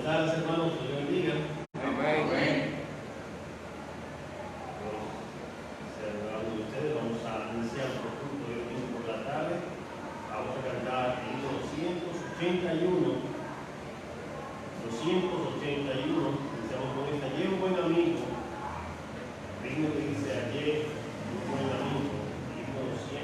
Buenas tardes, hermanos. Dios les bendiga. Amén. Ustedes vamos a iniciar nuestro culto de domingo por la tarde. Vamos a cantar el himno 281. 281. Iniciamos con esta. Ayer un buen amigo. El himno que dice ayer un buen amigo. El himno 281.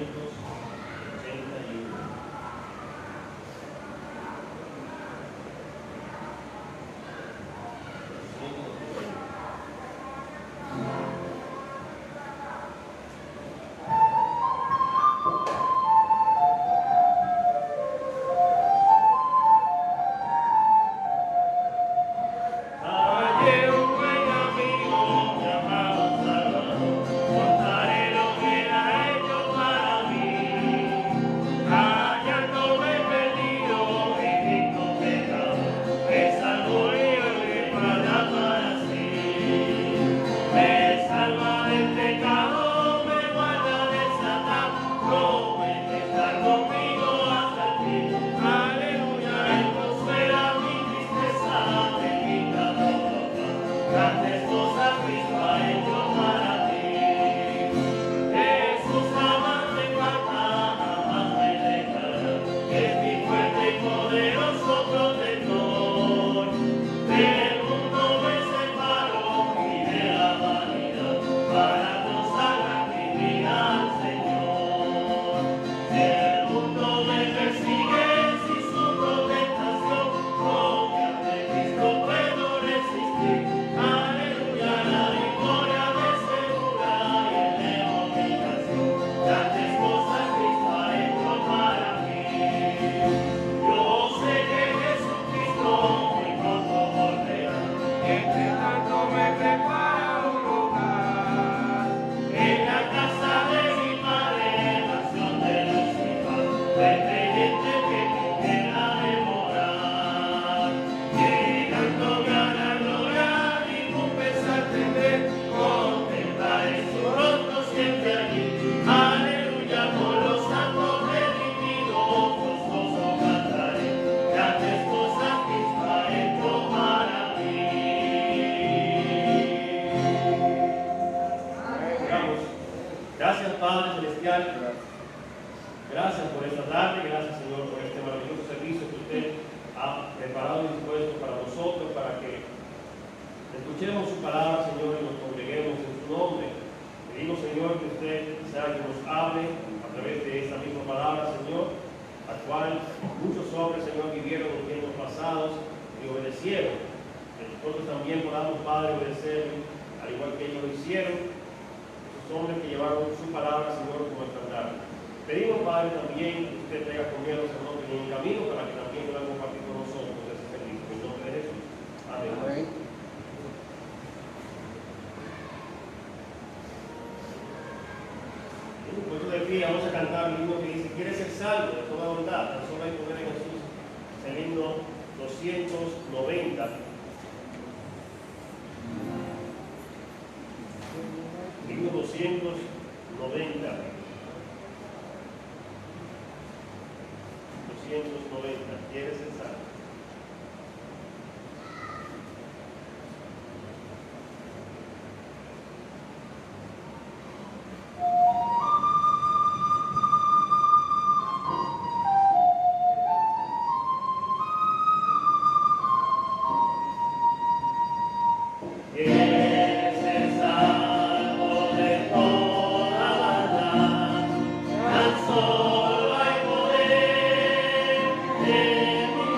Gracias, Padre Celestial. Gracias por esta tarde. Gracias, Señor, por este maravilloso servicio que usted ha preparado y dispuesto para nosotros, para que escuchemos su palabra, Señor, y nos congreguemos en su nombre. Pedimos, Señor, que usted sea que nos hable a través de esta misma palabra, Señor, la cual muchos hombres, Señor, vivieron en tiempos pasados y obedecieron. Que nosotros también podamos, Padre, obedecer al igual que ellos lo hicieron. Hombres que llevaron su palabra, Señor, como estandarte. Pedimos, Padre, también que usted traiga conmigo los hermanos en el camino para que también puedan compartir con nosotros ese servicio. En nombre de Jesús. Amén. Amén. Puesto de pie, vamos a cantar el himno que dice: ¿Quieres ser salvo de toda bondad? Tan solo hay poder en Jesús. El himno 290. Himno 290. ¿Quieres ser salvo? Solo hay poder en mi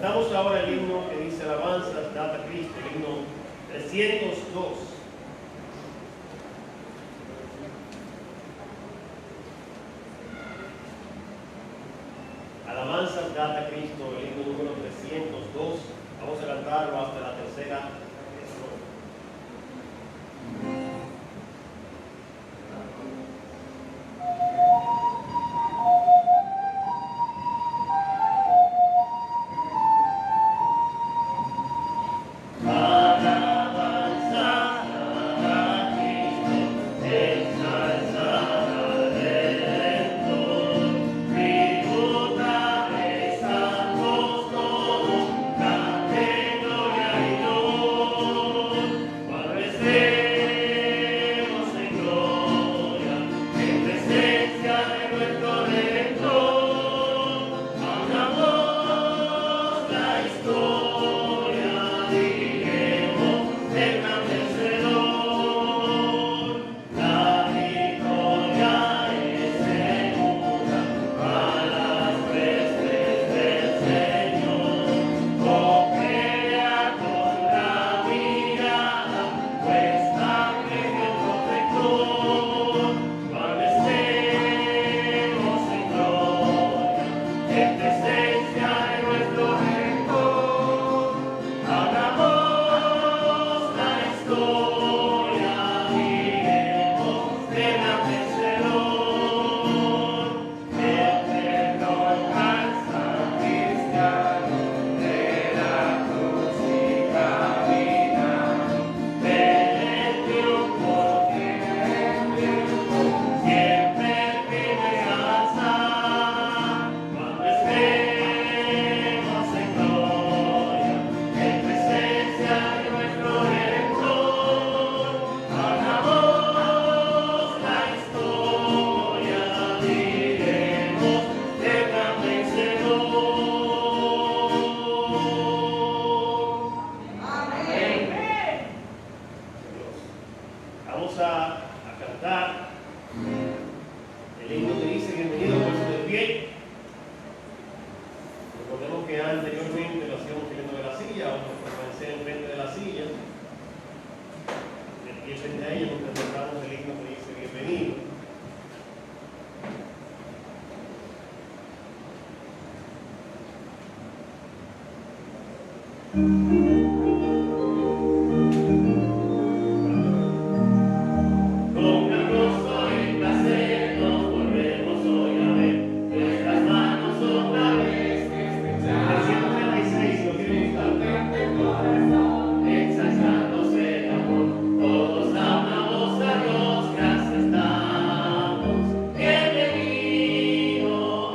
Cantamos ahora el himno que dice alabanzas, data Cristo, el himno 302. Alabanzas, data Cristo, el himno número 302. Vamos a cantarlo hasta la tercera estrofa. Vamos a cantar el himno que dice bienvenido puesto de pie. Recordemos que anteriormente lo hacíamos saliendo de la silla, o nos permanecer enfrente de la silla. De pie frente a ella, porque cantamos el himno que dice bienvenido.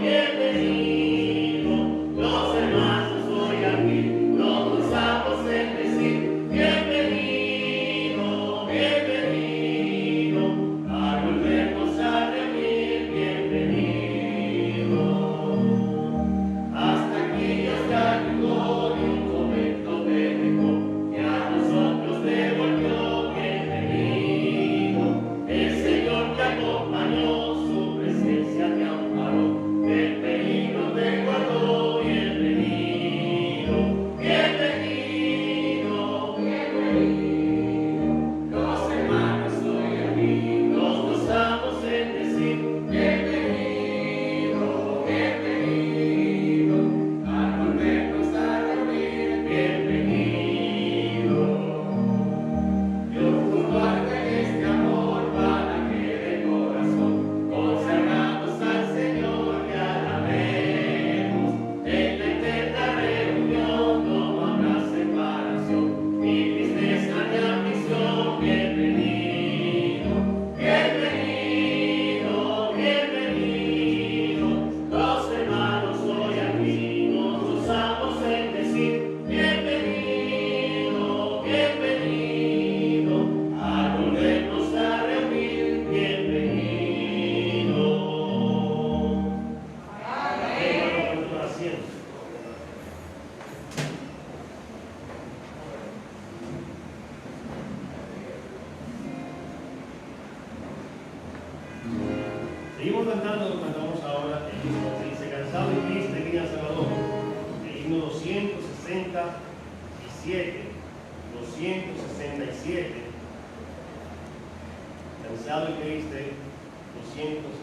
Bienvenido, los hermanos hoy aquí, los 267. Cansado y triste, 267.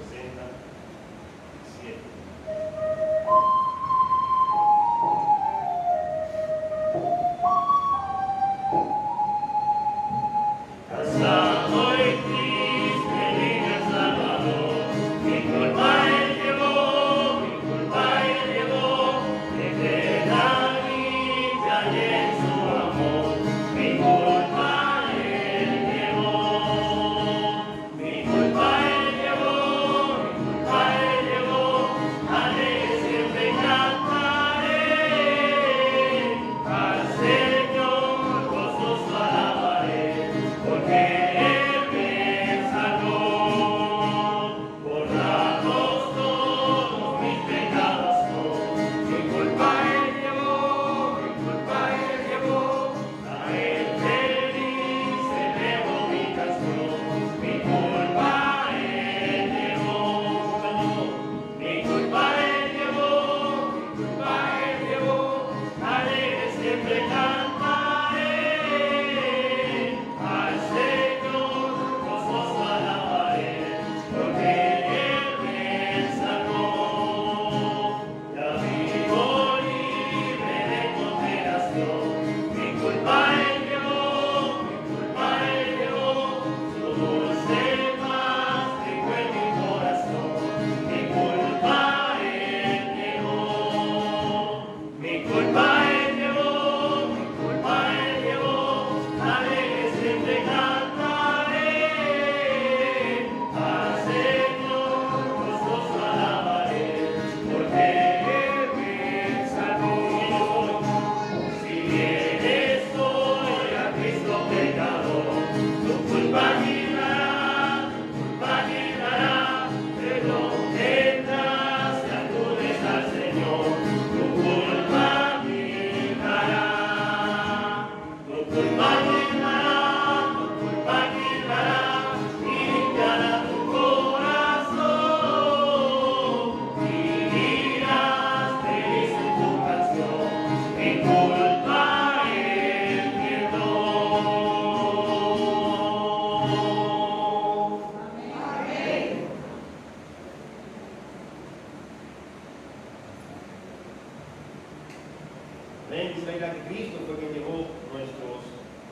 Amén. Dice la Biblia que Cristo fue quien llevó nuestros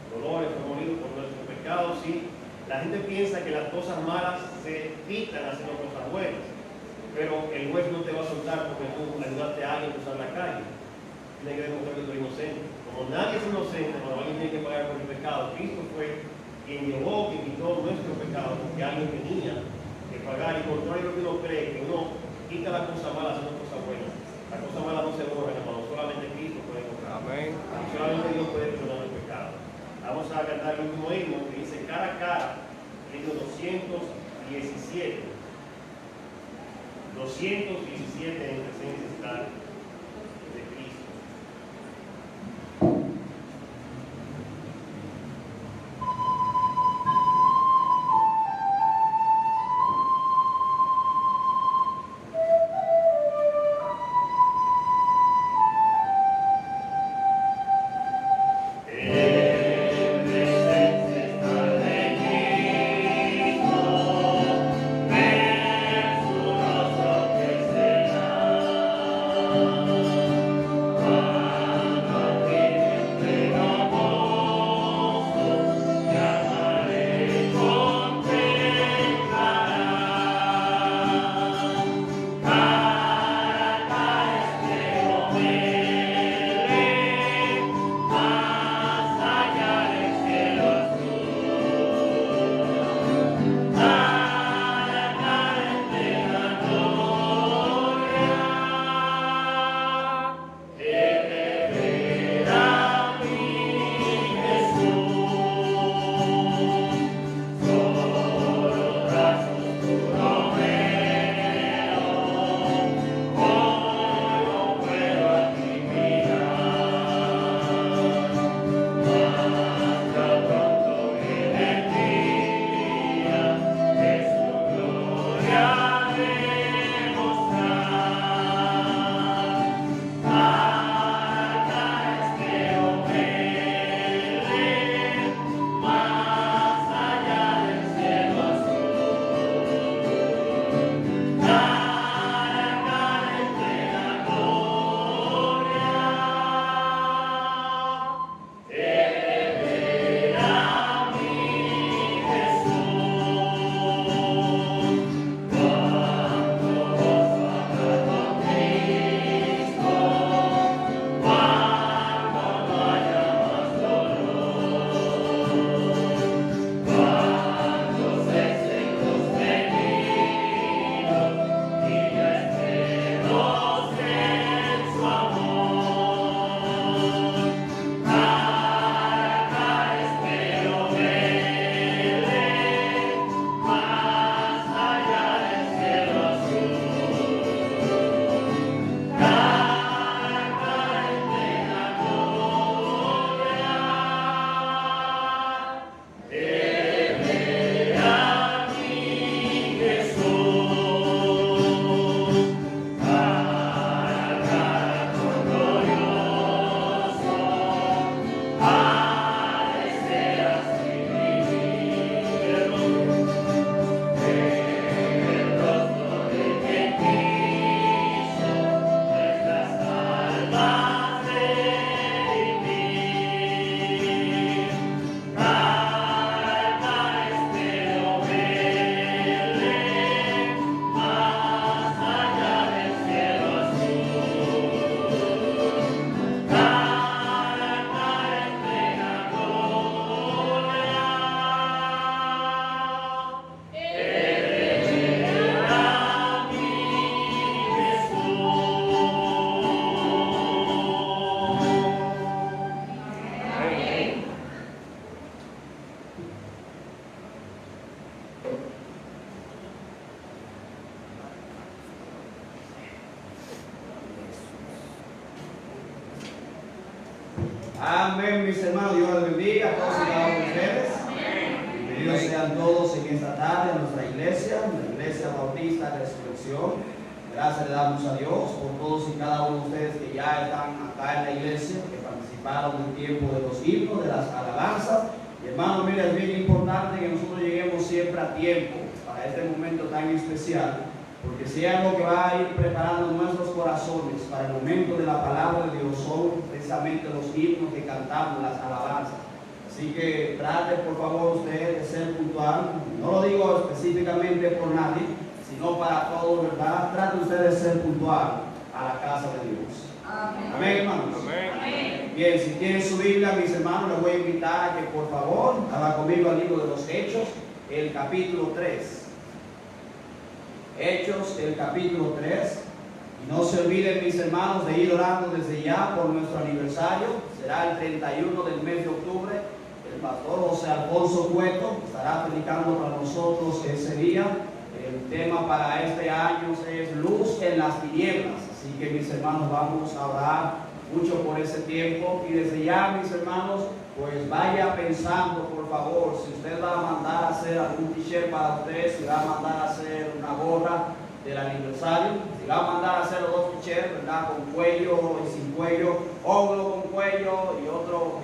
dolores, fue molido por nuestros pecados. Y la gente piensa que las cosas malas se quitan haciendo cosas buenas, pero el juez no te va a soltar porque tú ayudaste a alguien a cruzar la calle. Tiene que demostrar que tú eres inocente. Como nadie es inocente, cuando alguien tiene que pagar por el pecado, Cristo fue quien llevó, quien quitó nuestro pecado, porque alguien tenía que pagar. Y contrario a lo que uno cree, que uno quita la cosa mala haciendo cosas buenas. Las cosas malas no se borran, hermano. Solamente Cristo puede borrar. Amén. Y solamente Dios puede perdonar el pecado. Vamos a cantar el último himno que dice cara a cara, himno 217. 217 en presencia está de Cristo. Amén, mis hermanos. Dios les bendiga a todos y cada uno de ustedes. Bienvenidos sean todos en esta tarde a nuestra iglesia, la Iglesia Bautista de Resurrección. Gracias le damos a Dios por todos y cada uno de ustedes que ya están acá en la iglesia, que participaron en el tiempo de los himnos, de las alabanzas. Y hermano, mire, es bien importante que nosotros lleguemos siempre a tiempo para este momento tan especial, porque si hay algo que va a ir preparando nuestros corazones para el momento de la palabra de Dios son precisamente los himnos que cantamos, las alabanzas. Así que trate por favor usted de ser puntual. No lo digo específicamente por nadie, sino para todos, ¿verdad? Trate usted de ser puntual a la casa de Dios. Amén, amén, hermanos. Amén. Bien, si tienen su Biblia, mis hermanos, les voy a invitar a que por favor hagan conmigo al libro de los Hechos, el capítulo 3. Hechos, el capítulo 3. Y no se olviden, mis hermanos, de ir orando desde ya por nuestro aniversario. Será el 31 del mes de octubre. El pastor José Alfonso Cueto estará predicando para nosotros ese día. El tema para este año es luz en las tinieblas. Así que, mis hermanos, vamos a orar mucho por ese tiempo. Y desde ya, mis hermanos, pues vaya pensando, por favor, si usted va a mandar a hacer algún t-shirt para usted, si va a mandar a hacer una gorra del aniversario, si va a mandar a hacer los dos t-shirts, ¿verdad? Con cuello y sin cuello, o uno con cuello y otro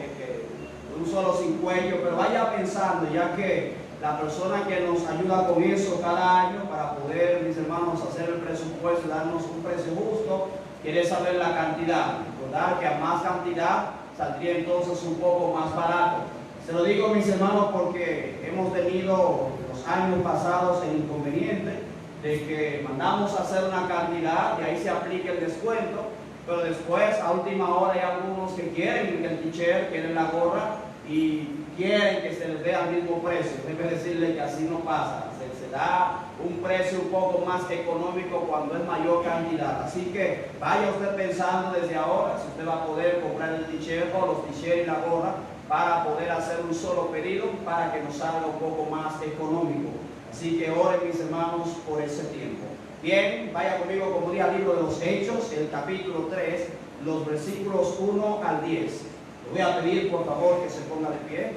un solo sin cuello, pero vaya pensando, ya que la persona que nos ayuda con eso cada año para poder, mis hermanos, hacer el presupuesto y darnos un precio justo, quiere saber la cantidad. Recordar que a más cantidad saldría entonces un poco más barato. Se lo digo, mis hermanos, porque hemos tenido los años pasados el inconveniente de que mandamos a hacer una cantidad y ahí se aplica el descuento, pero después a última hora hay algunos que quieren el t-shirt, quieren la gorra y quieren que se les dé al mismo precio. Debe decirle que así no pasa. Se da un precio un poco más económico cuando es mayor cantidad. Así que vaya usted pensando desde ahora si usted va a poder comprar el t-shirt o los t-shirts y la gorra para poder hacer un solo pedido para que nos salga un poco más económico. Así que oren, mis hermanos, por ese tiempo. Bien, vaya conmigo, como dije, al libro de los Hechos, el capítulo 3, los versículos 1 al 10. Le voy a pedir, por favor, que se ponga de pie.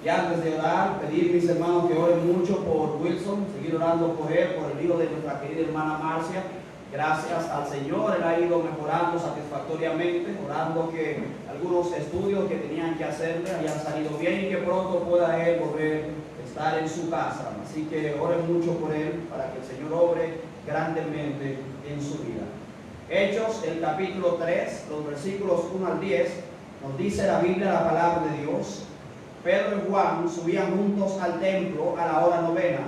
Y antes de orar, pedir, mis hermanos, que oren mucho por Wilson, seguir orando por él, por el hijo de nuestra querida hermana Marcia. Gracias al Señor, él ha ido mejorando satisfactoriamente, orando que algunos estudios que tenían que hacerle hayan salido bien y que pronto pueda él volver a estar en su casa. Así que oren mucho por él para que el Señor obre grandemente en su vida. Hechos, el capítulo 3, los versículos 1 al 10, nos dice la Biblia, la palabra de Dios. Pedro y Juan subían juntos al templo a la hora novena,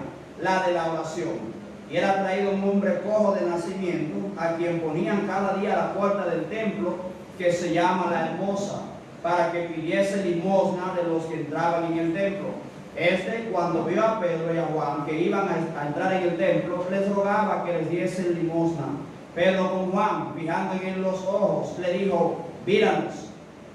la de la oración. Y era traído un hombre cojo de nacimiento, a quien ponían cada día a la puerta del templo, que se llama La Hermosa, para que pidiese limosna de los que entraban en el templo. Este, cuando vio a Pedro y a Juan que iban a entrar en el templo, les rogaba que les diesen limosna. Pedro con Juan, fijando en él los ojos, le dijo: míranos.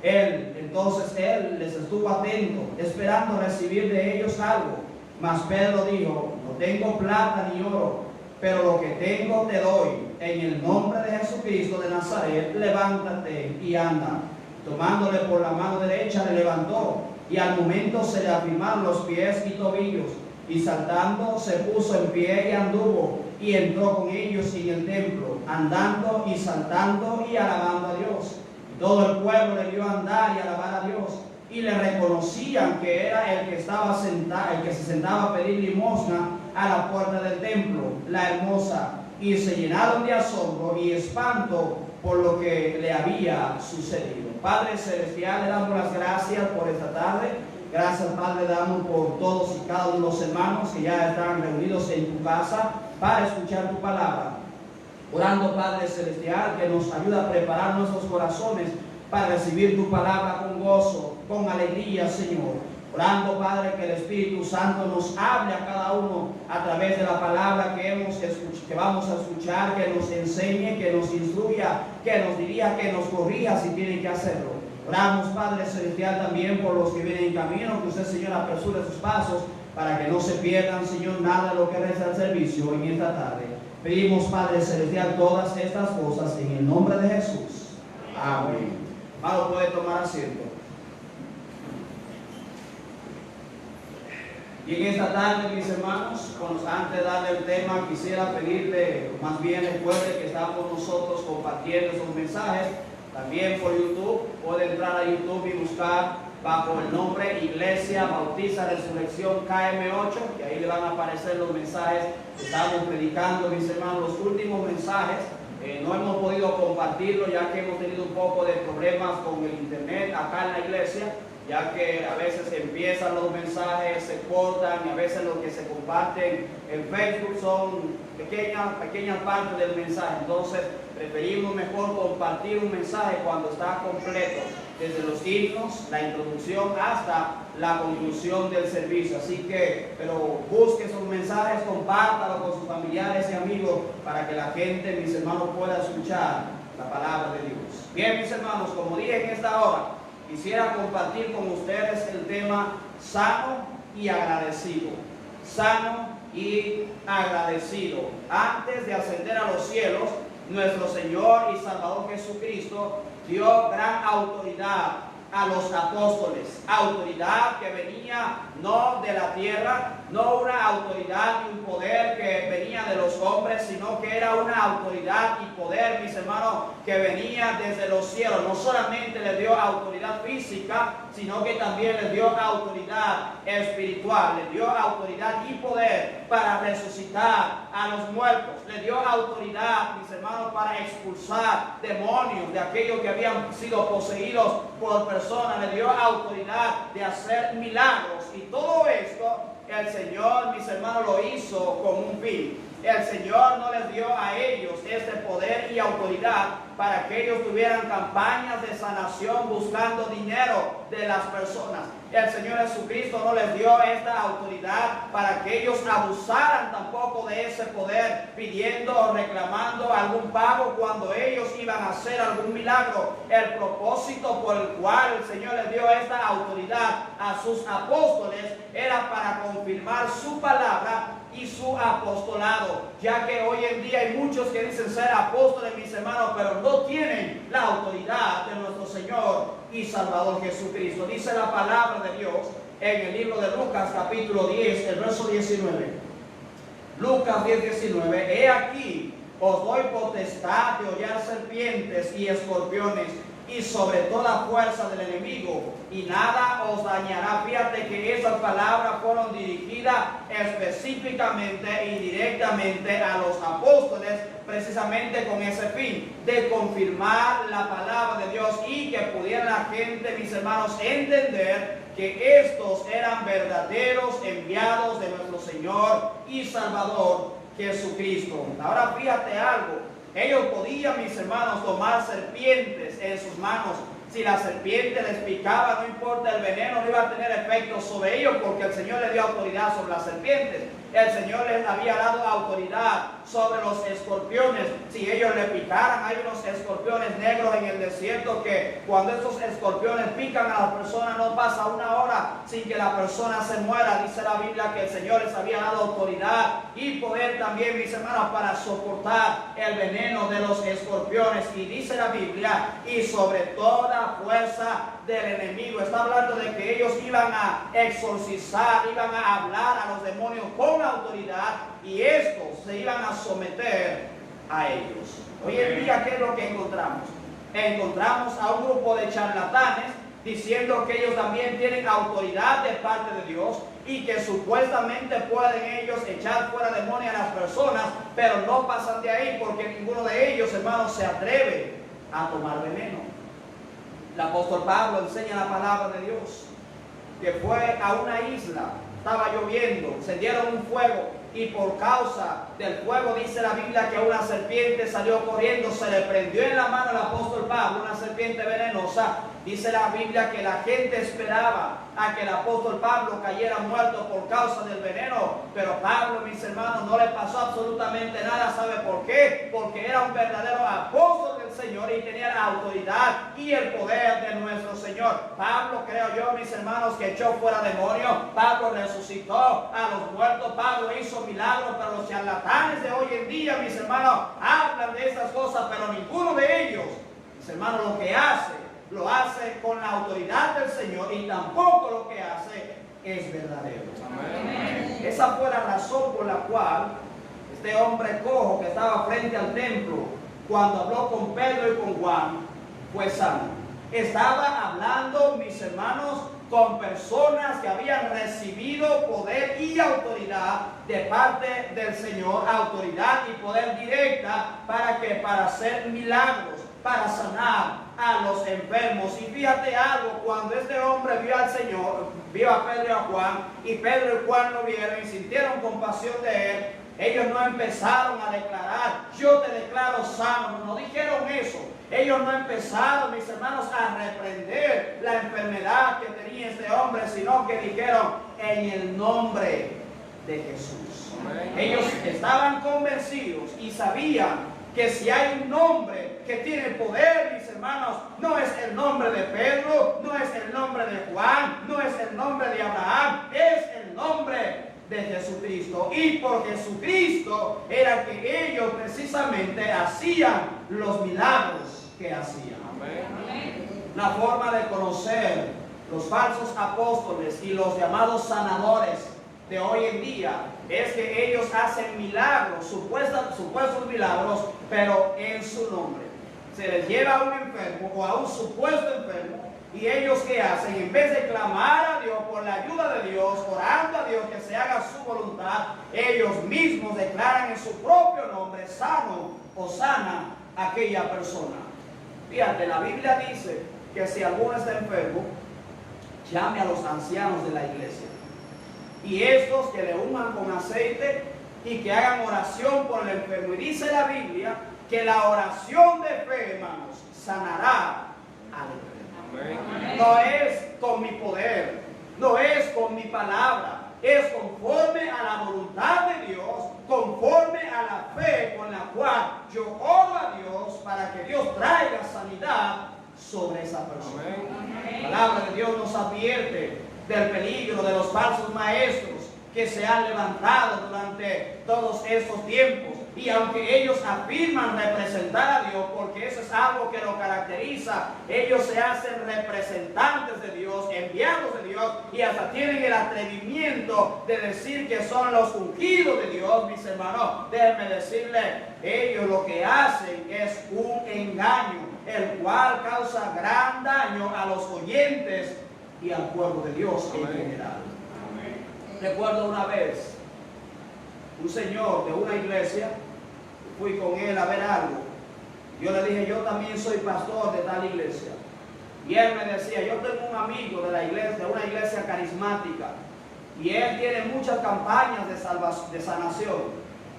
Entonces él les estuvo atento, esperando recibir de ellos algo. Mas Pedro dijo: no tengo plata ni oro, pero lo que tengo te doy. En el nombre de Jesucristo de Nazaret, levántate y anda. Tomándole por la mano derecha, le levantó, y al momento se le afirmaron los pies y tobillos, y saltando se puso en pie y anduvo, y entró con ellos en el templo, andando y saltando y alabando a Dios. Y todo el pueblo le vio andar y alabar a Dios, y le reconocían que era el que estaba sentado, el que se sentaba a pedir limosna a la puerta del templo, La Hermosa, y se llenaron de asombro y espanto por lo que le había sucedido. Padre celestial, le damos las gracias por esta tarde. Gracias, Padre, damos por todos y cada uno de los hermanos que ya están reunidos en tu casa para escuchar tu palabra. Orando, Padre celestial, que nos ayuda a preparar nuestros corazones para recibir tu palabra con gozo, con alegría, Señor. Orando, Padre, que el Espíritu Santo nos hable a cada uno a través de la palabra que vamos a escuchar, que nos enseñe, que nos instruya, que nos diría, que nos corrija si tiene que hacerlo. Oramos, Padre celestial, también por los que vienen en camino, que usted, Señor, apresure sus pasos para que no se pierdan, Señor, nada de lo que resta al servicio en esta tarde. Pedimos, Padre celestial, todas estas cosas en el nombre de Jesús. Amén. Hermano, puede tomar asiento. Y en esta tarde, mis hermanos, antes de darle el tema, quisiera pedirle, más bien recuerde que está con nosotros compartiendo esos mensajes, también por YouTube. Puede entrar a YouTube y buscar bajo el nombre Iglesia Bautista Resurrección KM8, que ahí le van a aparecer los mensajes que estamos predicando, mis hermanos, los últimos mensajes. No hemos podido compartirlo ya que hemos tenido un poco de problemas con el internet acá en la iglesia, ya que a veces empiezan los mensajes, se cortan, y a veces lo que se comparten en Facebook son pequeñas partes del mensaje. Entonces preferimos mejor compartir un mensaje cuando está completo, desde los himnos, la introducción hasta la conclusión del servicio. Así que, pero busque esos mensajes, compártalo con sus familiares y amigos para que la gente, mis hermanos, pueda escuchar la palabra de Dios. Bien, mis hermanos, como dije en esta hora, quisiera compartir con ustedes el tema sano y agradecido. Sano y agradecido. Antes de ascender a los cielos, nuestro Señor y Salvador Jesucristo dio gran autoridad a los apóstoles, autoridad que venía no de la tierra, no una autoridad y un poder que venía de los hombres, sino que era una autoridad y poder, mis hermanos, que venía desde los cielos. No solamente les dio autoridad física, sino que también les dio autoridad espiritual, les dio autoridad y poder para resucitar a los muertos, les dio autoridad, mis hermanos, para expulsar demonios de aquellos que habían sido poseídos por personas, les dio autoridad de hacer milagros, y todo esto el Señor, mis hermanos, lo hizo con un fin. El Señor no les dio a ellos este poder y autoridad para que ellos tuvieran campañas de sanación buscando dinero de las personas. El Señor Jesucristo no les dio esta autoridad para que ellos abusaran tampoco de ese poder, pidiendo o reclamando algún pago cuando ellos iban a hacer algún milagro. El propósito por el cual el Señor les dio esta autoridad a sus apóstoles era para confirmar su palabra y su apostolado, ya que hoy en día hay muchos que dicen ser apóstoles, mis hermanos, pero no tienen la autoridad de nuestro Señor y Salvador Jesucristo. Dice la palabra de Dios en el libro de Lucas capítulo 10, el verso 19. Lucas 10, 19. He aquí, os doy potestad de hollar serpientes y escorpiones y sobre toda fuerza del enemigo, y nada os dañará. Fíjate que esas palabras fueron dirigidas específicamente y directamente a los apóstoles, precisamente con ese fin, de confirmar la palabra de Dios y que pudiera la gente, mis hermanos, entender que estos eran verdaderos enviados de nuestro Señor y Salvador Jesucristo. Ahora fíjate algo. Ellos podían, mis hermanos, tomar serpientes en sus manos. Si la serpiente les picaba, no importa el veneno, no iba a tener efecto sobre ellos, porque el Señor les dio autoridad sobre las serpientes. El Señor les había dado autoridad sobre los escorpiones. Si ellos le picaran, hay unos escorpiones negros en el desierto que cuando esos escorpiones pican a la persona no pasa una hora sin que la persona se muera. Dice la Biblia que el Señor les había dado autoridad y poder también, mis hermanos, para soportar el veneno de los escorpiones. Y dice la Biblia, y sobre toda fuerza del enemigo. Está hablando de que ellos iban a exorcizar, iban a hablar a los demonios con autoridad, y estos se iban a someter a ellos. Hoy en día, ¿qué es lo que encontramos? Encontramos a un grupo de charlatanes diciendo que ellos también tienen autoridad de parte de Dios y que supuestamente pueden ellos echar fuera demonios a las personas, pero no pasan de ahí porque ninguno de ellos, hermanos, se atreve a tomar veneno. El apóstol Pablo enseña la palabra de Dios, que fue a una isla, estaba lloviendo, encendieron un fuego y por causa del fuego dice la Biblia que una serpiente salió corriendo, se le prendió en la mano al apóstol Pablo, una serpiente venenosa. Dice la Biblia que la gente esperaba a que el apóstol Pablo cayera muerto por causa del veneno, pero Pablo, mis hermanos, no le pasó absolutamente nada. ¿Sabe por qué? Porque era un verdadero apóstol del Señor y tenía la autoridad y el poder de nuestro Señor. Pablo, creo yo, mis hermanos, que echó fuera demonios. Pablo resucitó a los muertos. Pablo hizo milagros, pero los charlatanes de hoy en día, mis hermanos, hablan de esas cosas, pero ninguno de ellos, mis hermanos, lo que hace lo hace con la autoridad del Señor y tampoco lo que hace es verdadero. Amén. Esa fue la razón por la cual este hombre cojo que estaba frente al templo, cuando habló con Pedro y con Juan, fue sano. Estaba hablando, mis hermanos, con personas que habían recibido poder y autoridad de parte del Señor, autoridad y poder directa para hacer milagros, para sanar a los enfermos. Y fíjate algo, cuando este hombre vio al Señor, vio a Pedro y a Juan, y Pedro y Juan lo vieron y sintieron compasión de él, ellos no empezaron a declarar, yo te declaro sano, no dijeron eso. Ellos no empezaron, mis hermanos, a reprender la enfermedad que tenía este hombre, sino que dijeron, en el nombre de Jesús. Amén. Ellos estaban convencidos y sabían que si hay un nombre que tiene poder, mis hermanos, no es el nombre de Pedro, no es el nombre de Juan, no es el nombre de Abraham, es el nombre de Jesucristo. Y por Jesucristo era que ellos precisamente hacían los milagros que hacían. Amén. La forma de conocer los falsos apóstoles y los llamados sanadores de hoy en día es que ellos hacen milagros, supuestos milagros, pero en su nombre. Se les lleva a un enfermo o a un supuesto enfermo, y ellos ¿qué hacen? En vez de clamar a Dios por la ayuda de Dios, orando a Dios que se haga su voluntad, ellos mismos declaran en su propio nombre sano o sana a aquella persona. Fíjate, la Biblia dice que si alguno está enfermo, llame a los ancianos de la iglesia, y estos que le unjan con aceite y que hagan oración por el enfermo. Y dice la Biblia que la oración de fe, hermanos, sanará al enfermo. Amén. No es con mi poder, no es con mi palabra, es conforme a la voluntad de Dios, conforme a la fe con la cual yo oro a Dios para que Dios traiga sanidad sobre esa persona. Amén. La palabra de Dios nos advierte del peligro de los falsos maestros que se han levantado durante todos estos tiempos. Y aunque ellos afirman representar a Dios, porque eso es algo que lo caracteriza, ellos se hacen representantes de Dios, enviados de Dios, y hasta tienen el atrevimiento de decir que son los ungidos de Dios. Mis hermanos, déjenme decirles, ellos lo que hacen es un engaño, el cual causa gran daño a los oyentes y al pueblo de Dios en general. Amén. Recuerdo una vez un señor de una iglesia, fui con él a ver algo. Yo le dije, yo también soy pastor de tal iglesia. Y él me decía, yo tengo un amigo de la iglesia, de una iglesia carismática, y él tiene muchas campañas de sanación.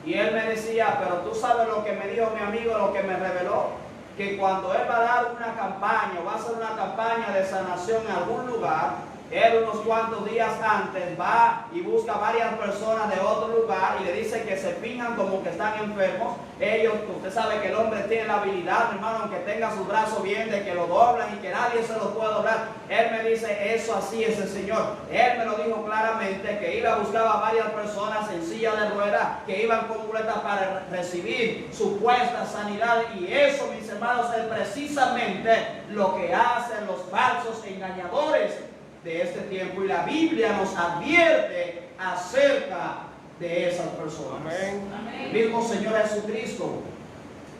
Y él me decía, pero tú sabes lo que me dijo mi amigo, lo que me reveló, que cuando él va a dar una campaña, va a hacer una campaña de sanación en algún lugar, él unos cuantos días antes va y busca varias personas de otro lugar y le dice que se finjan como que están enfermos. Ellos, usted sabe que el hombre tiene la habilidad, hermano, aunque tenga sus brazos bien, de que lo doblan y que nadie se los puede doblar. Él me dice, eso así es el Señor. Él me lo dijo claramente, que iba a buscar a varias personas en silla de ruedas, que iban con muletas para recibir supuesta sanidad. Y eso, mis hermanos, es precisamente lo que hacen los falsos engañadores de este tiempo, y la Biblia nos advierte acerca de esas personas. Amén. El mismo Señor Jesucristo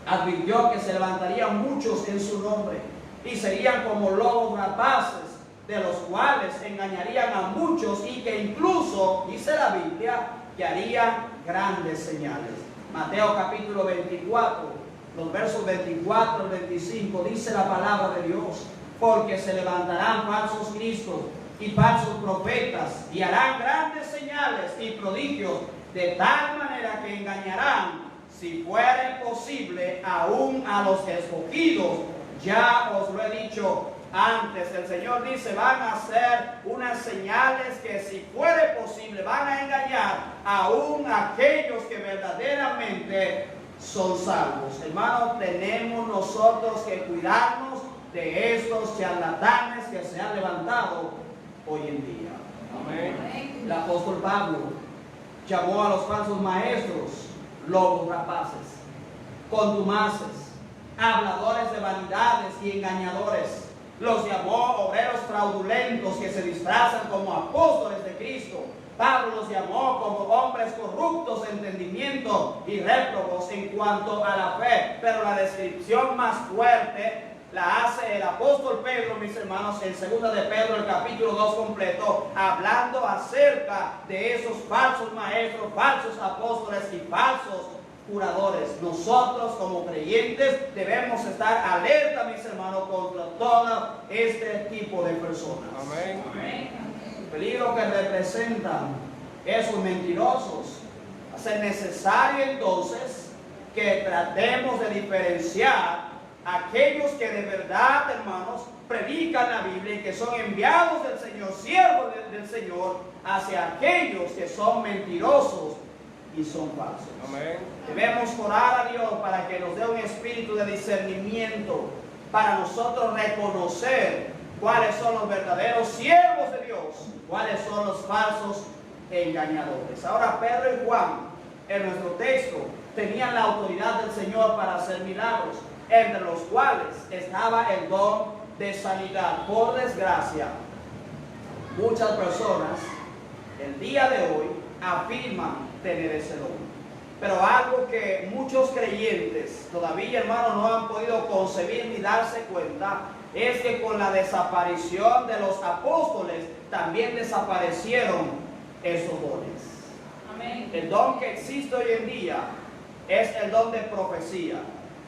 advirtió que se levantarían muchos en su nombre y serían como lobos rapaces, de los cuales engañarían a muchos, y que incluso, dice la Biblia, que harían grandes señales. Mateo capítulo 24, los versos 24 al 25, dice la palabra de Dios: porque se levantarán falsos cristos y falsos profetas, y harán grandes señales y prodigios, de tal manera que engañarán, si fuere posible, aún a los escogidos. Ya os lo he dicho antes. El Señor dice, van a hacer unas señales que, si fuere posible, van a engañar aún a aquellos que verdaderamente son salvos. Hermanos, tenemos nosotros que cuidarnos de estos charlatanes que se han levantado hoy en día. Amén. El apóstol Pablo llamó a los falsos maestros lobos rapaces, contumaces, habladores de vanidades y engañadores, Los llamó obreros fraudulentos que se disfrazan como apóstoles de Cristo. Pablo los llamó como hombres corruptos de entendimiento y réprobos en cuanto a la fe. Pero la descripción más fuerte la hace el apóstol Pedro, mis hermanos, en 2 de Pedro, el capítulo 2 completo, hablando acerca de esos falsos maestros, falsos apóstoles y falsos curadores. Nosotros como creyentes debemos estar alerta, mis hermanos, contra todo este tipo de personas. Amén. El peligro que representan esos mentirosos. Va a ser necesario entonces que tratemos de diferenciar aquellos que de verdad, hermanos, predican la Biblia y que son enviados del Señor, siervos del Señor, hacia aquellos que son mentirosos y son falsos. Amén. Debemos orar a Dios para que nos dé un espíritu de discernimiento, para nosotros reconocer cuáles son los verdaderos siervos de Dios, cuáles son los falsos engañadores. Ahora Pedro y Juan, en nuestro texto, tenían la autoridad del Señor para hacer milagros, entre los cuales estaba el don de sanidad. Por desgracia, muchas personas el día de hoy afirman tener ese don. Pero algo que muchos creyentes todavía, hermanos, no han podido concebir ni darse cuenta, es que con la desaparición de los apóstoles también desaparecieron esos dones. Amén. El don que existe hoy en día es el don de profecía,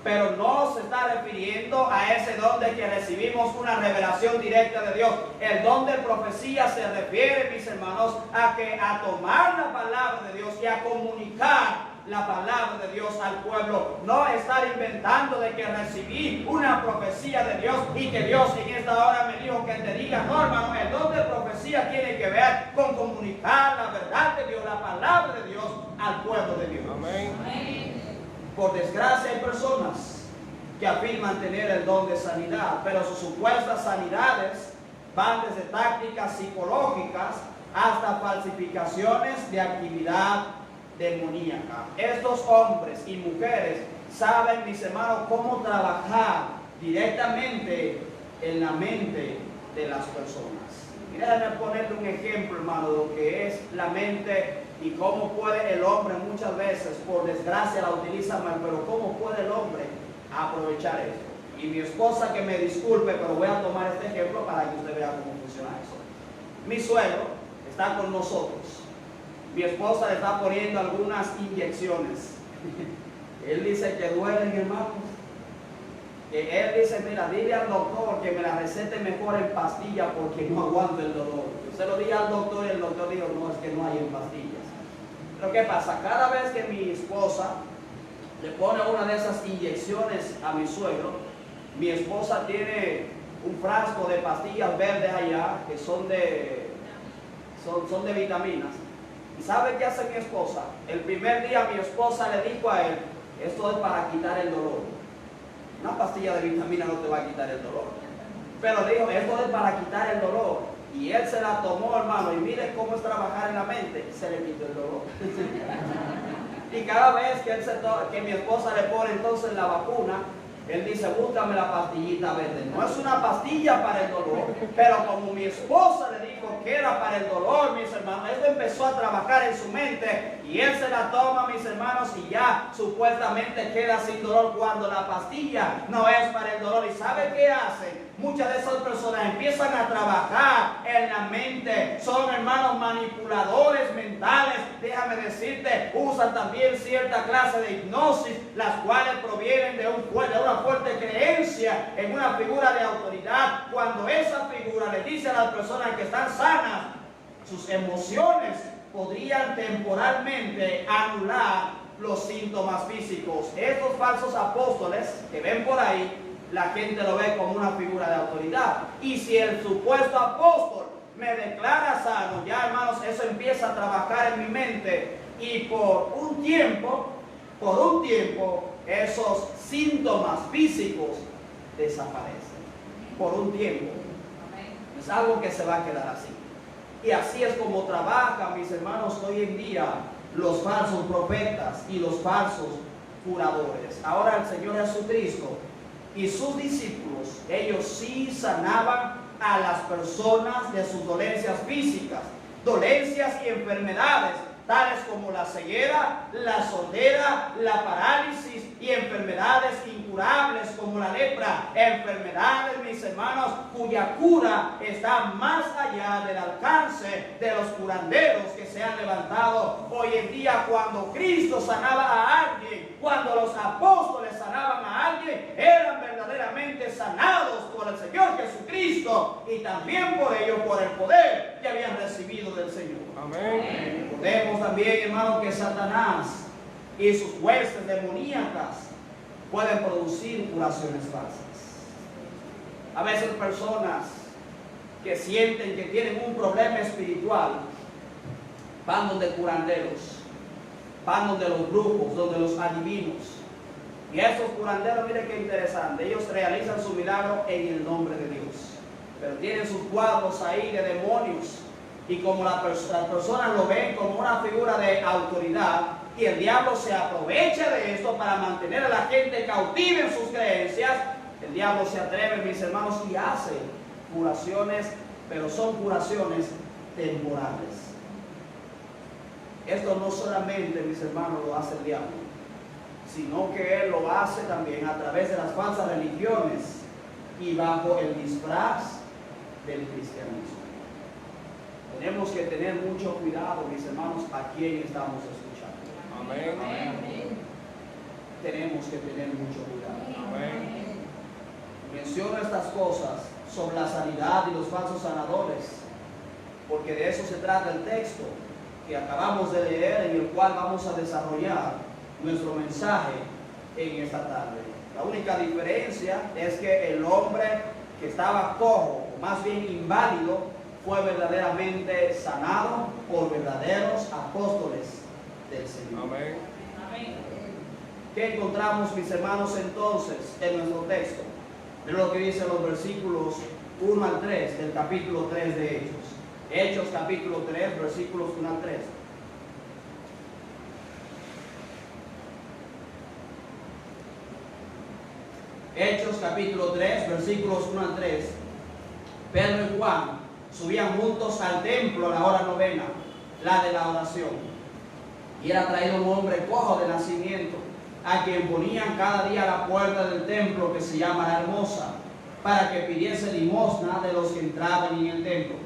pero no se está refiriendo a ese don de que recibimos una revelación directa de Dios. El don de profecía se refiere, mis hermanos, a tomar la palabra de Dios y a comunicar la palabra de Dios al pueblo. No estar inventando de que recibí una profecía de Dios y que Dios en esta hora me dijo que te diga. No, hermano, el don de profecía tiene que ver con comunicar la verdad de Dios, la palabra de Dios al pueblo de Dios. Amén. Amén. Por desgracia hay personas que afirman tener el don de sanidad, pero sus supuestas sanidades van desde tácticas psicológicas hasta falsificaciones de actividad demoníaca. Estos hombres y mujeres saben, mis hermanos, cómo trabajar directamente en la mente de las personas. Y déjenme ponerle un ejemplo, hermano, de lo que es la mente y cómo puede el hombre muchas veces, por desgracia, la utiliza mal, pero cómo puede el hombre aprovechar esto. Y mi esposa, que me disculpe, pero voy a tomar este ejemplo para que usted vea cómo funciona eso. Mi suegro está con nosotros. Mi esposa le está poniendo algunas inyecciones. Él dice que duelen, hermanos. Él dice, mira, dile al doctor que me la recete mejor en pastilla porque no aguanto el dolor. Yo se lo dije al doctor y el doctor dijo, no, es que no hay en pastillas. Pero ¿qué pasa? Cada vez que mi esposa le pone una de esas inyecciones a mi suegro, mi esposa tiene un frasco de pastillas verdes allá que son de vitaminas. ¿Y sabe qué hace mi esposa? El primer día mi esposa le dijo a él, esto es para quitar el dolor. Una pastilla de vitamina no te va a quitar el dolor. Pero le dijo, esto es para quitar el dolor. Y él se la tomó, hermano, y mire cómo es trabajar en la mente. Se le quitó el dolor. Y cada vez que mi esposa le pone entonces la vacuna, él dice, búscame la pastillita verde. No es una pastilla para el dolor, pero como mi esposa le dijo que era para el dolor, mis hermanos, esto empezó a trabajar en su mente y él se la toma, mis hermanos, y ya supuestamente queda sin dolor cuando la pastilla no es para el dolor. ¿Y sabe qué hacen? Muchas de esas personas empiezan a trabajar en la mente, son, hermanos, manipuladores mentales. Déjame decirte, usan también cierta clase de hipnosis, las cuales provienen de una fuerte creencia en una figura de autoridad. Cuando esa figura le dice a las personas que están sanas, sus emociones podrían temporalmente anular los síntomas físicos. Estos falsos apóstoles que ven por ahí, la gente lo ve como una figura de autoridad. Y si el supuesto apóstol me declara sano, ya, hermanos, eso empieza a trabajar en mi mente y por un tiempo, esos síntomas físicos desaparecen. Por un tiempo. Es algo que se va a quedar así. Y así es como trabajan, mis hermanos, hoy en día los falsos profetas y los falsos curadores. Ahora el Señor Jesucristo y sus discípulos, ellos sí sanaban a las personas de sus dolencias físicas, dolencias y enfermedades, tales como la ceguera, la sordera, la parálisis y enfermedades incurables como la lepra, enfermedades, mis hermanos, cuya cura está más allá del alcance de los curanderos que se han levantado hoy en día. Cuando Cristo sanaba a alguien, cuando los apóstoles sanaban a alguien, eran verdaderamente sanados por el Señor Jesucristo y también por ello, por el poder que habían recibido del Señor. Amén. Podemos también, hermanos, que Satanás y sus huestes demoníacas pueden producir curaciones falsas. A veces personas que sienten que tienen un problema espiritual van donde curanderos, van donde los brujos, donde los adivinos. Y esos curanderos, miren qué interesante, ellos realizan su milagro en el nombre de Dios, pero tienen sus cuadros ahí de demonios. Y como las personas lo ven como una figura de autoridad, y el diablo se aprovecha de esto para mantener a la gente cautiva en sus creencias, el diablo se atreve, mis hermanos, y hace curaciones, pero son curaciones temporales. Esto no solamente, mis hermanos, lo hace el diablo, sino que él lo hace también a través de las falsas religiones y bajo el disfraz del cristianismo. Tenemos que tener mucho cuidado, mis hermanos, a quién estamos escuchando. Amén. Amén. Tenemos que tener mucho cuidado. Amén. Menciono estas cosas sobre la sanidad y los falsos sanadores, porque de eso se trata el texto que acabamos de leer, en el cual vamos a desarrollar nuestro mensaje en esta tarde. La única diferencia es que el hombre que estaba cojo, o más bien inválido, fue verdaderamente sanado por verdaderos apóstoles del Señor. Amén. ¿Qué encontramos, mis hermanos, entonces en nuestro texto? Miren lo que dicen los versículos 1 al 3 del capítulo 3 de Hechos. Hechos capítulo 3, versículos 1 al 3. Hechos capítulo 3, versículos 1 al 3. Pedro y Juan subían juntos al templo a la hora novena, la de la oración. Y era traído un hombre cojo de nacimiento, a quien ponían cada día a la puerta del templo, que se llama La Hermosa, para que pidiese limosna de los que entraban en el templo.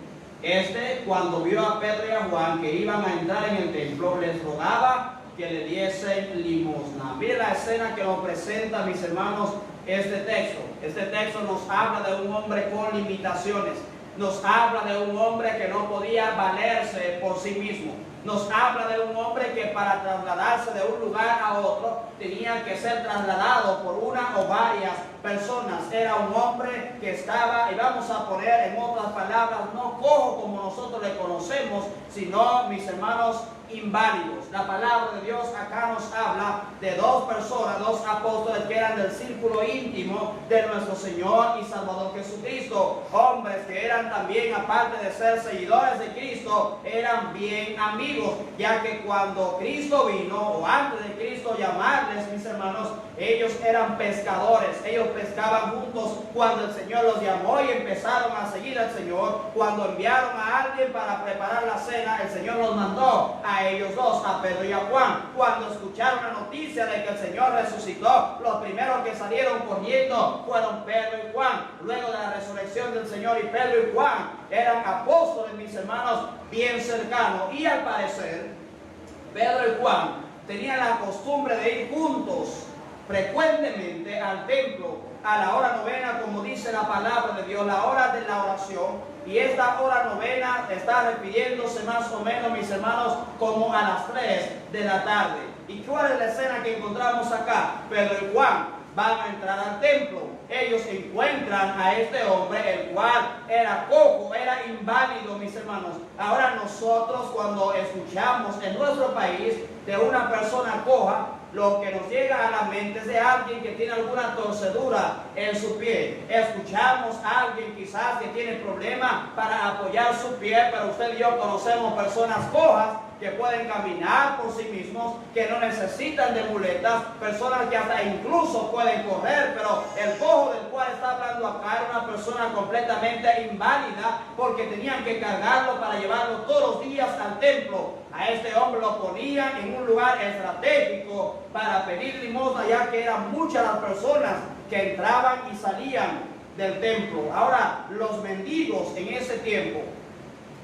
Este, cuando vio a Pedro y a Juan que iban a entrar en el templo, les rogaba que le diesen limosna. Miren la escena que nos presenta, mis hermanos, este texto. Este texto nos habla de un hombre con limitaciones. Nos habla de un hombre que no podía valerse por sí mismo. Nos habla de un hombre que para trasladarse de un lugar a otro tenía que ser trasladado por una o varias personas. Era un hombre que estaba, y vamos a poner en otras palabras, no cojo como nosotros le conocemos, sino, mis hermanos, inválidos. La palabra de Dios acá nos habla de dos personas, dos apóstoles que eran del círculo íntimo de nuestro Señor y Salvador Jesucristo. Hombres que eran también, aparte de ser seguidores de Cristo, eran bien amigos, ya que cuando Cristo vino, o antes de Cristo llamarles, mis hermanos, ellos eran pescadores. Ellos pescaban juntos cuando el Señor los llamó y empezaron a seguir al Señor. Cuando enviaron a alguien para preparar la cena, el Señor los mandó a ellos dos, a Pedro y a Juan. Cuando escucharon la noticia de que el Señor resucitó, los primeros que salieron corriendo fueron Pedro y Juan. Luego de la resurrección del Señor, y Pedro y Juan eran apóstoles, mis hermanos, bien cercanos. Y al parecer, Pedro y Juan tenían la costumbre de ir juntos frecuentemente al templo a la hora novena, como dice la palabra de Dios, la hora de la oración. Y esta hora novena está refiriéndose más o menos, mis hermanos, como a las 3 de la tarde. ¿Y cuál es la escena que encontramos acá? Pedro y Juan van a entrar al templo. Ellos encuentran a este hombre, el cual era cojo, era inválido, mis hermanos. Ahora nosotros, cuando escuchamos en nuestro país de una persona coja, lo que nos llega a la mente es de alguien que tiene alguna torcedura en su pie. Escuchamos a alguien quizás que tiene problemas para apoyar su pie, pero usted y yo conocemos personas cojas que pueden caminar por sí mismos, que no necesitan de muletas, personas que hasta incluso pueden correr, pero el cojo del cual está hablando acá era una persona completamente inválida, porque tenían que cargarlo para llevarlo todos los días al templo. A este hombre lo ponían en un lugar estratégico para pedir limosna, ya que eran muchas las personas que entraban y salían del templo. Ahora, los mendigos en ese tiempo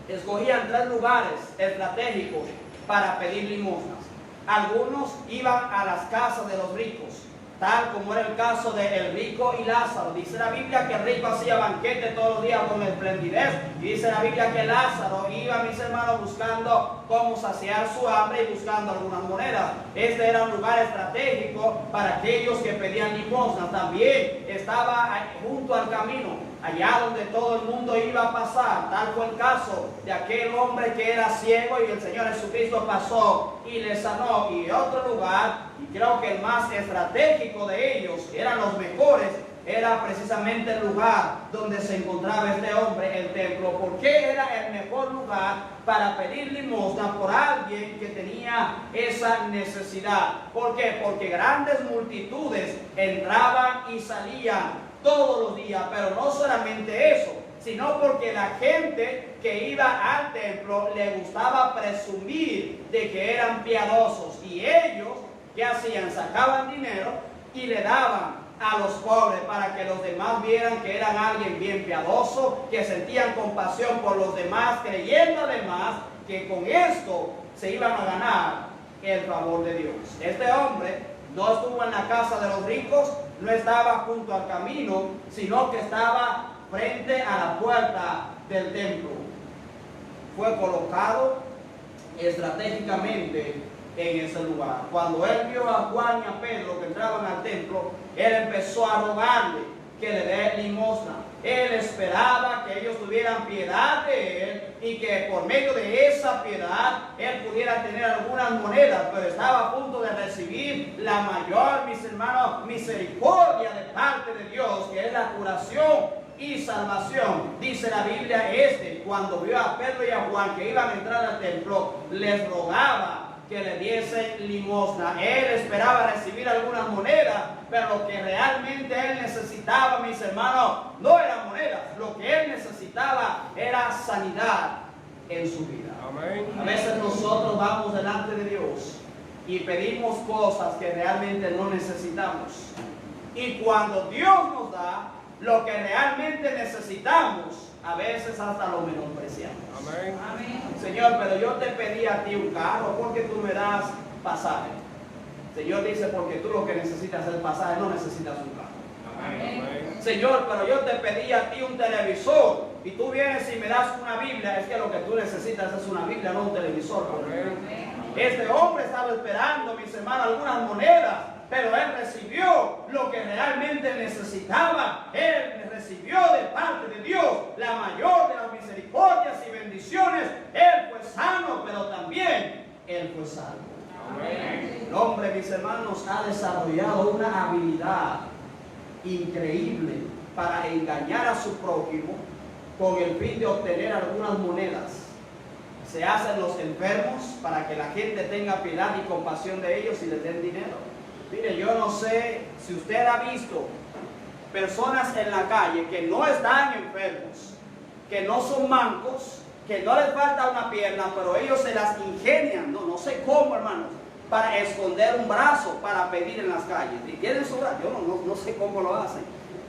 escogían 3 lugares estratégicos para pedir limosnas. Algunos iban a las casas de los ricos, tal como era el caso de el rico y Lázaro. Dice la Biblia que el rico hacía banquete todos los días con esplendidez, y dice la Biblia que Lázaro iba, mis hermanos, buscando cómo saciar su hambre y buscando algunas monedas. Este era un lugar estratégico para aquellos que pedían limosnas. También estaba junto al camino, allá donde todo el mundo iba a pasar. Tal fue el caso de aquel hombre que era ciego y el Señor Jesucristo pasó y le sanó. Y otro lugar, y creo que el más estratégico de ellos, eran los mejores, era precisamente el lugar donde se encontraba este hombre, el templo. Porque era el mejor lugar para pedir limosna por alguien que tenía esa necesidad. ¿Por qué? Porque grandes multitudes entraban y salían todos los días, pero no solamente eso, sino porque la gente que iba al templo le gustaba presumir de que eran piadosos, y ellos, ¿qué hacían? Sacaban dinero y le daban a los pobres para que los demás vieran que eran alguien bien piadoso, que sentían compasión por los demás, creyendo además que con esto se iban a ganar el favor de Dios. Este hombre no estuvo en la casa de los ricos, no estaba junto al camino, sino que estaba frente a la puerta del templo. Fue colocado estratégicamente en ese lugar. Cuando él vio a Juan y a Pedro que entraban al templo, él empezó a rogarle que le dé limosna. Él esperaba que ellos tuvieran piedad de él y que por medio de esa piedad él pudiera tener algunas monedas, pero estaba a punto de recibir la mayor, mis hermanos, misericordia de parte de Dios, que es la curación y salvación. Dice la Biblia, cuando vio a Pedro y a Juan que iban a entrar al templo, les rogaba que le diesen limosna. Él esperaba recibir algunas monedas, pero lo que realmente él necesitaba, mis hermanos, no eran monedas. Lo que él necesitaba era sanidad en su vida. Amén. A veces nosotros vamos delante de Dios y pedimos cosas que realmente no necesitamos, y cuando Dios nos da lo que realmente necesitamos, a veces hasta lo menospreciamos. Amén. Amén. Señor, pero yo te pedí a ti un carro, porque tú me das pasaje. Señor dice, porque tú lo que necesitas es el pasaje, no necesitas un carro. Amén. Señor, pero yo te pedí a ti un televisor, y tú vienes y me das una Biblia. Es que lo que tú necesitas es una Biblia, no un televisor. Amén. Este hombre estaba esperando, mis hermanos, algunas monedas, pero él recibió lo que realmente necesitaba. Él recibió de parte de Dios la mayor de las misericordias y bendiciones. Él fue sano, pero también él fue salvo. Amén. El hombre, mis hermanos, ha desarrollado una habilidad increíble para engañar a su prójimo con el fin de obtener algunas monedas. Se hacen los enfermos para que la gente tenga piedad y compasión de ellos y les den dinero. Mire, yo no sé si usted ha visto personas en la calle que no están enfermos, que no son mancos, que no les falta una pierna, pero ellos se las ingenian, no sé cómo, hermanos, para esconder un brazo para pedir en las calles. Y tienen su brazo, yo no sé cómo lo hacen.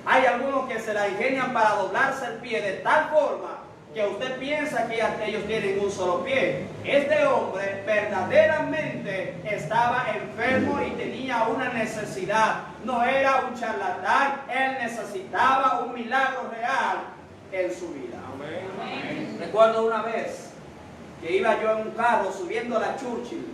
Hay algunos que se la ingenian para doblarse el pie de tal forma que usted piensa que ellos tienen un solo pie. Este hombre verdaderamente estaba enfermo y tenía una necesidad. No era un charlatán, él necesitaba un milagro real en su vida. Amén. Recuerdo una vez que iba yo en un carro subiendo a la Churchill,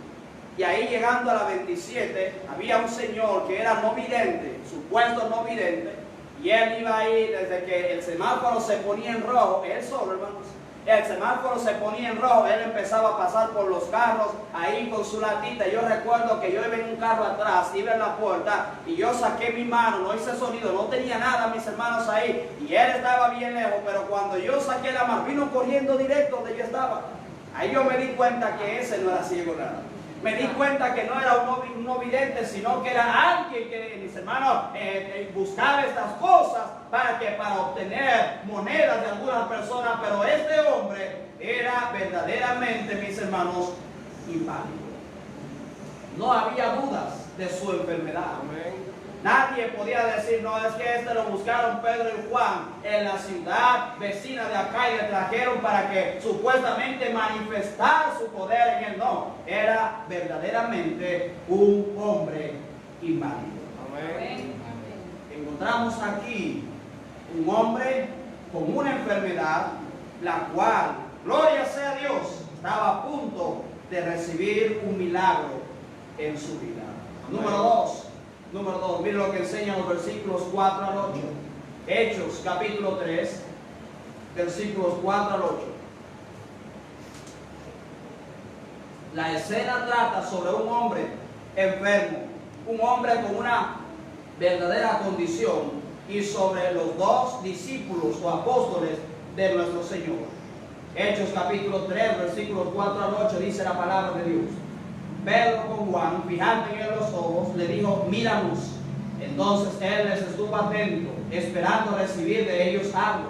y ahí llegando a la 27 había un señor que era no vidente, supuesto no vidente. Y él iba ahí desde que el semáforo se ponía en rojo, él solo, hermanos. El semáforo se ponía en rojo, él empezaba a pasar por los carros ahí con su latita. Yo recuerdo que yo iba en un carro atrás, iba en la puerta y yo saqué mi mano, no hice sonido, no tenía nada, mis hermanos, ahí. Y él estaba bien lejos, pero cuando yo saqué la mano, vino corriendo directo donde yo estaba. Ahí yo me di cuenta que ese no era ciego nada. Me di cuenta que no era un no vidente, sino que era alguien que, mis hermanos, buscaba estas cosas para obtener monedas de algunas personas. Pero este hombre era verdaderamente, mis hermanos, inválido. No había dudas de su enfermedad. Amén. Nadie podía decir, no, es que lo buscaron Pedro y Juan en la ciudad vecina de acá y le trajeron para que supuestamente manifestara su poder en él. No, era verdaderamente un hombre inválido. Amén. Encontramos aquí un hombre con una enfermedad, la cual, gloria sea a Dios, estaba a punto de recibir un milagro en su vida. Número 2, mire lo que enseñan los versículos 4 al 8. Hechos, capítulo 3, versículos 4 al 8. La escena trata sobre un hombre enfermo, un hombre con una verdadera condición, y sobre los dos discípulos o apóstoles de nuestro Señor. Hechos, capítulo 3, versículos 4 al 8, dice la palabra de Dios. Pedro con Juan, fijando en él los ojos, le dijo, míranos. Entonces él les estuvo atento, esperando recibir de ellos algo.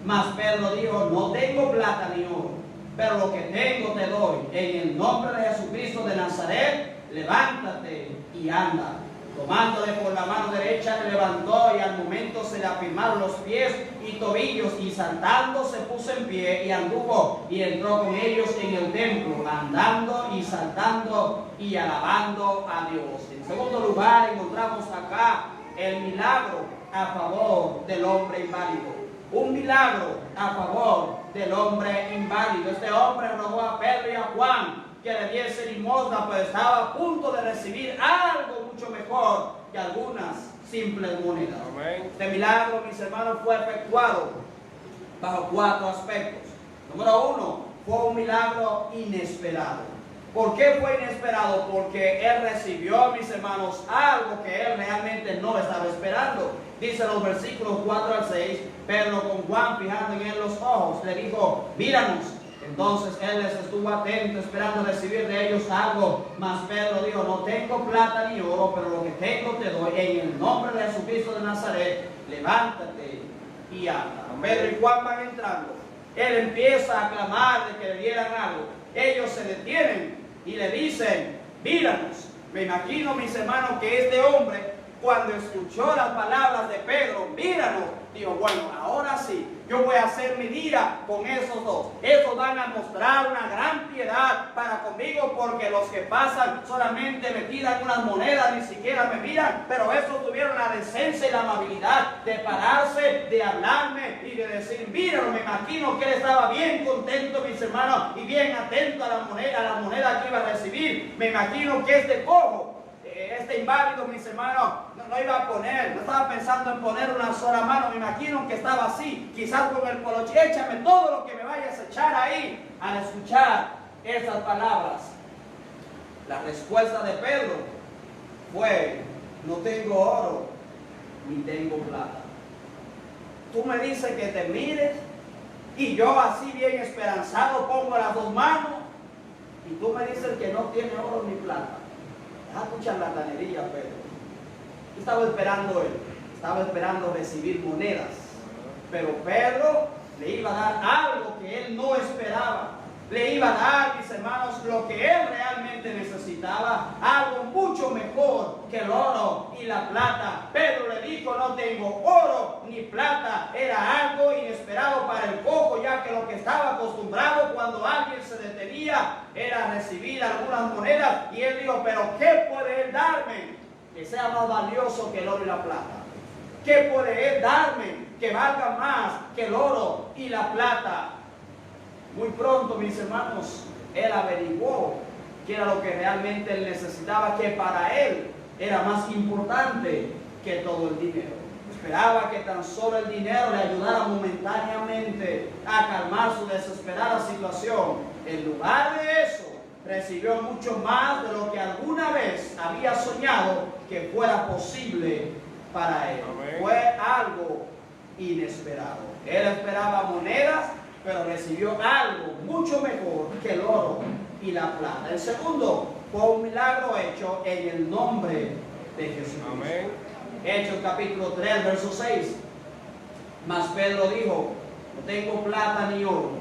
Mas Pedro dijo, no tengo plata ni oro, pero lo que tengo te doy. En el nombre de Jesucristo de Nazaret, levántate y anda. Tomándole por la mano derecha, le levantó y al momento se le afirmaron los pies y tobillos, y saltando se puso en pie y anduvo y entró con ellos en el templo, andando y saltando y alabando a Dios. En segundo lugar, encontramos acá el milagro a favor del hombre inválido. Un milagro a favor del hombre inválido. Este hombre rogó a Pedro y a Juan que le diese limosna, pues estaba a punto de recibir algo mucho mejor que algunas simples monedas. Amén. Este milagro, mis hermanos, fue efectuado bajo 4 aspectos. Número 1, fue un milagro inesperado. ¿Por qué fue inesperado? Porque él recibió, mis hermanos, algo que él realmente no estaba esperando. Dice los versículos 4 al 6, Pedro con Juan, fijando en él los ojos, le dijo, míranos. Entonces él les estuvo atento, esperando recibir de ellos algo. Mas Pedro dijo, no tengo plata ni oro, pero lo que tengo te doy. En el nombre de Jesucristo de Nazaret, levántate y anda. Pedro y Juan van entrando. Él empieza a clamar de que le dieran algo. Ellos se detienen y le dicen, míranos. Me imagino, mis hermanos, que este hombre, cuando escuchó las palabras de Pedro, míranos, dijo, bueno, ahora sí, yo voy a hacer mi día con esos dos. Esos van a mostrar una gran piedad para conmigo, porque los que pasan solamente me tiran unas monedas, ni siquiera me miran, pero esos tuvieron la decencia y la amabilidad de pararse, de hablarme y de decir, míralo. Me imagino que él estaba bien contento, mis hermanos, y bien atento a la moneda que iba a recibir. Me imagino que este cojo, este inválido, mis hermanos, no iba a poner, no estaba pensando en poner una sola mano. Me imagino que estaba así, quizás con el poloche, échame todo lo que me vayas a echar ahí. Al escuchar esas palabras, la respuesta de Pedro fue, no tengo oro ni tengo plata. Tú me dices que te mires y yo así bien esperanzado pongo las dos manos, y tú me dices que no tiene oro ni plata. Deja tu charlatanería, Pedro. ¿Qué estaba esperando él? Estaba esperando recibir monedas. Pero Pedro le iba a dar algo que él no esperaba. Le iba a dar, mis hermanos, lo que él realmente necesitaba, algo mucho mejor que el oro y la plata. Pedro le dijo, no tengo oro ni plata. Era algo inesperado para el cojo, ya que lo que estaba acostumbrado cuando alguien se detenía era recibir algunas monedas. Y él dijo, pero ¿qué puede él darme que sea más valioso que el oro y la plata? ¿Qué puede él darme que valga más que el oro y la plata? Muy pronto, mis hermanos, él averiguó qué era lo que realmente él necesitaba, que para él era más importante que todo el dinero. Esperaba que tan solo el dinero le ayudara momentáneamente a calmar su desesperada situación. En lugar de eso, recibió mucho más de lo que alguna vez había soñado que fuera posible para él. Amén. Fue algo inesperado. Él esperaba monedas pero recibió algo mucho mejor que el oro y la plata. El segundo fue un milagro hecho en el nombre de Jesucristo. Amén. Hechos capítulo 3, verso 6. Mas Pedro dijo: no tengo plata ni oro,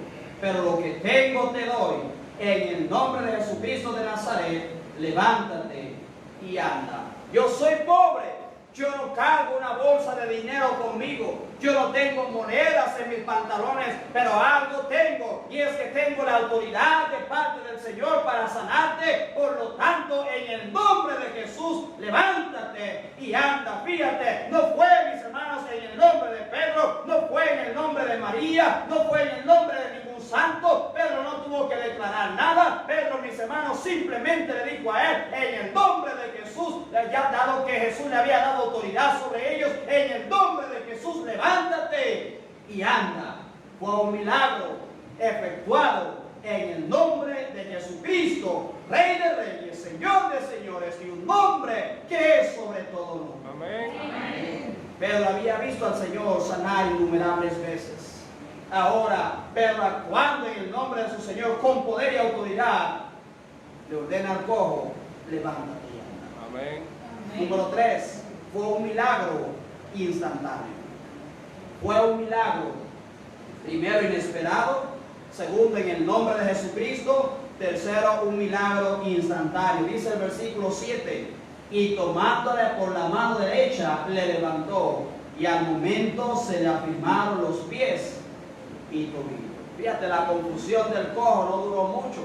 pero lo que tengo te doy. En el nombre de Jesucristo de Nazaret, levántate y anda. Yo soy pobre, yo no cargo una bolsa de dinero conmigo, yo no tengo monedas en mis pantalones, pero algo tengo, y es que tengo la autoridad de parte del Señor para sanarte. Por lo tanto, en el nombre de Jesús, levántate y anda. Fíjate, no fue, mis hermanos, en el nombre de Pedro, no fue en el nombre de María, no fue en el nombre de ningún santo. Pedro no tuvo que declarar nada. Pedro, mis hermanos, simplemente le dijo a él: en el nombre de Jesús, ya dado que Jesús le había dado autoridad sobre ellos, en el nombre de Jesús, levántate y anda. Fue un milagro efectuado en el nombre de Jesucristo, Rey de Reyes, Señor de Señores, y un nombre que es sobre todo nombre. Amén. Pedro había visto al Señor sanar innumerables veces. Ahora Pedro, actuando en el nombre de su Señor con poder y autoridad, le ordena al cojo: levántate y anda. Amén. Número 3, fue un milagro instantáneo. Fue un milagro, primero, inesperado; segundo, en el nombre de Jesucristo; tercero, un milagro instantáneo. Dice el versículo 7: y tomándole por la mano derecha, le levantó, y al momento se le afirmaron los pies y tobillos. Fíjate, la confusión del cojo no duró mucho.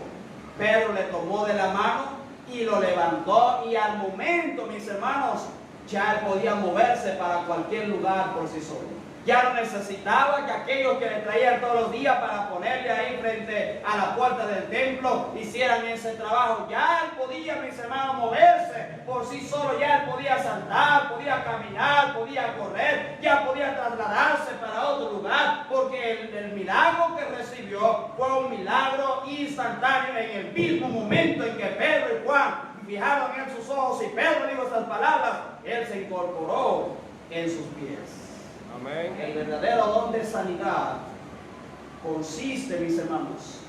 Pedro le tomó de la mano y lo levantó, y al momento, mis hermanos, ya él podía moverse para cualquier lugar por sí solo. Ya no necesitaba que aquellos que le traían todos los días para ponerle ahí frente a la puerta del templo hicieran ese trabajo. Ya él podía, mis hermanos, moverse por sí solo. Ya él podía saltar, podía caminar, podía correr, ya podía trasladarse para otro lugar, porque el milagro que recibió fue un milagro instantáneo. En el mismo momento en que Pedro y Juan fijaron en sus ojos y Pedro dijo estas palabras, él se incorporó en sus pies. Amén. El verdadero don de sanidad consiste, mis hermanos,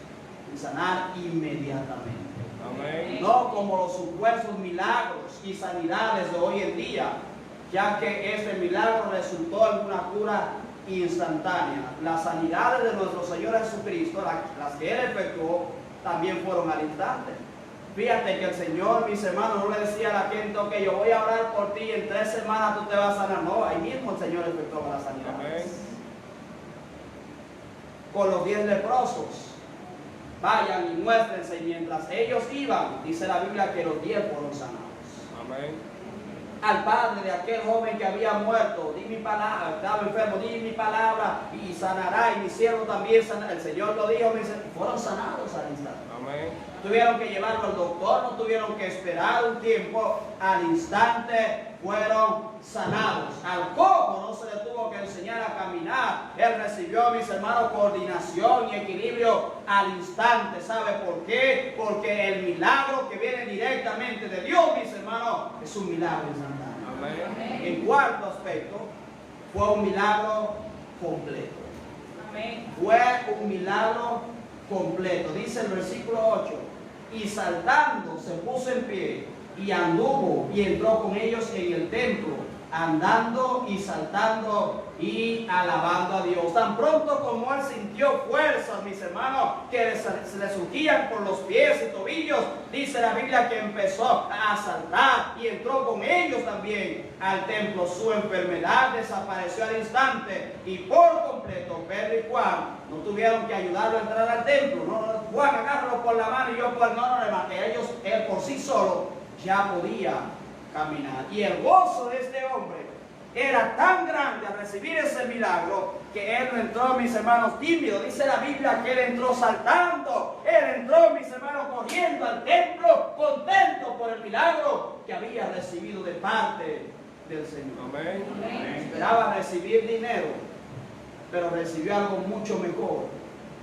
en sanar inmediatamente. Amén. No como los supuestos milagros y sanidades de hoy en día, ya que este milagro resultó en una cura instantánea. Las sanidades de nuestro Señor Jesucristo, las que Él efectuó, también fueron al instante. Fíjate que el Señor, mis hermanos, no le decía a la gente: ok, yo voy a orar por ti, en 3 semanas tú te vas a sanar. No, ahí mismo el Señor efectuó la sanidad. Amén. Con los 10 leprosos, vayan y muéstrense, y mientras ellos iban, dice la Biblia que los 10 fueron sanados. Amén. Al padre de aquel joven que había muerto: di mi palabra, estaba enfermo, di mi palabra y sanará, y mi siervo también sanará. El Señor lo dijo, y fueron sanados al instante. Amén. Tuvieron que llevarlo al doctor, no tuvieron que esperar un tiempo, al instante fueron sanados. Al cojo no se le tuvo que enseñar a caminar, él recibió, mis hermanos, coordinación y equilibrio al instante. ¿Sabe por qué? Porque el milagro que viene directamente de Dios, mis hermanos, es un milagro instantáneo. Amén. En cuarto aspecto, fue un milagro completo. Amén. Fue un milagro completo. Dice el versículo 8: y saltando se puso en pie y anduvo y entró con ellos en el templo, andando y saltando y alabando a Dios. Tan pronto como él sintió fuerzas, mis hermanos, que se le surgían por los pies y tobillos, dice la Biblia que empezó a saltar y entró con ellos también al templo. Su enfermedad desapareció al instante, y por completo Pedro y Juan no tuvieron que ayudarlo a entrar al templo. No, Juan, agárralo por la mano, y yo por él por sí solo ya podía caminar. Y el gozo de este hombre era tan grande al recibir ese milagro que él no entró, mis hermanos, tímido. Dice la Biblia que él entró saltando, él entró, mis hermanos, corriendo al templo, contento por el milagro que había recibido de parte del Señor. Amén. Esperaba recibir dinero, pero recibió algo mucho mejor.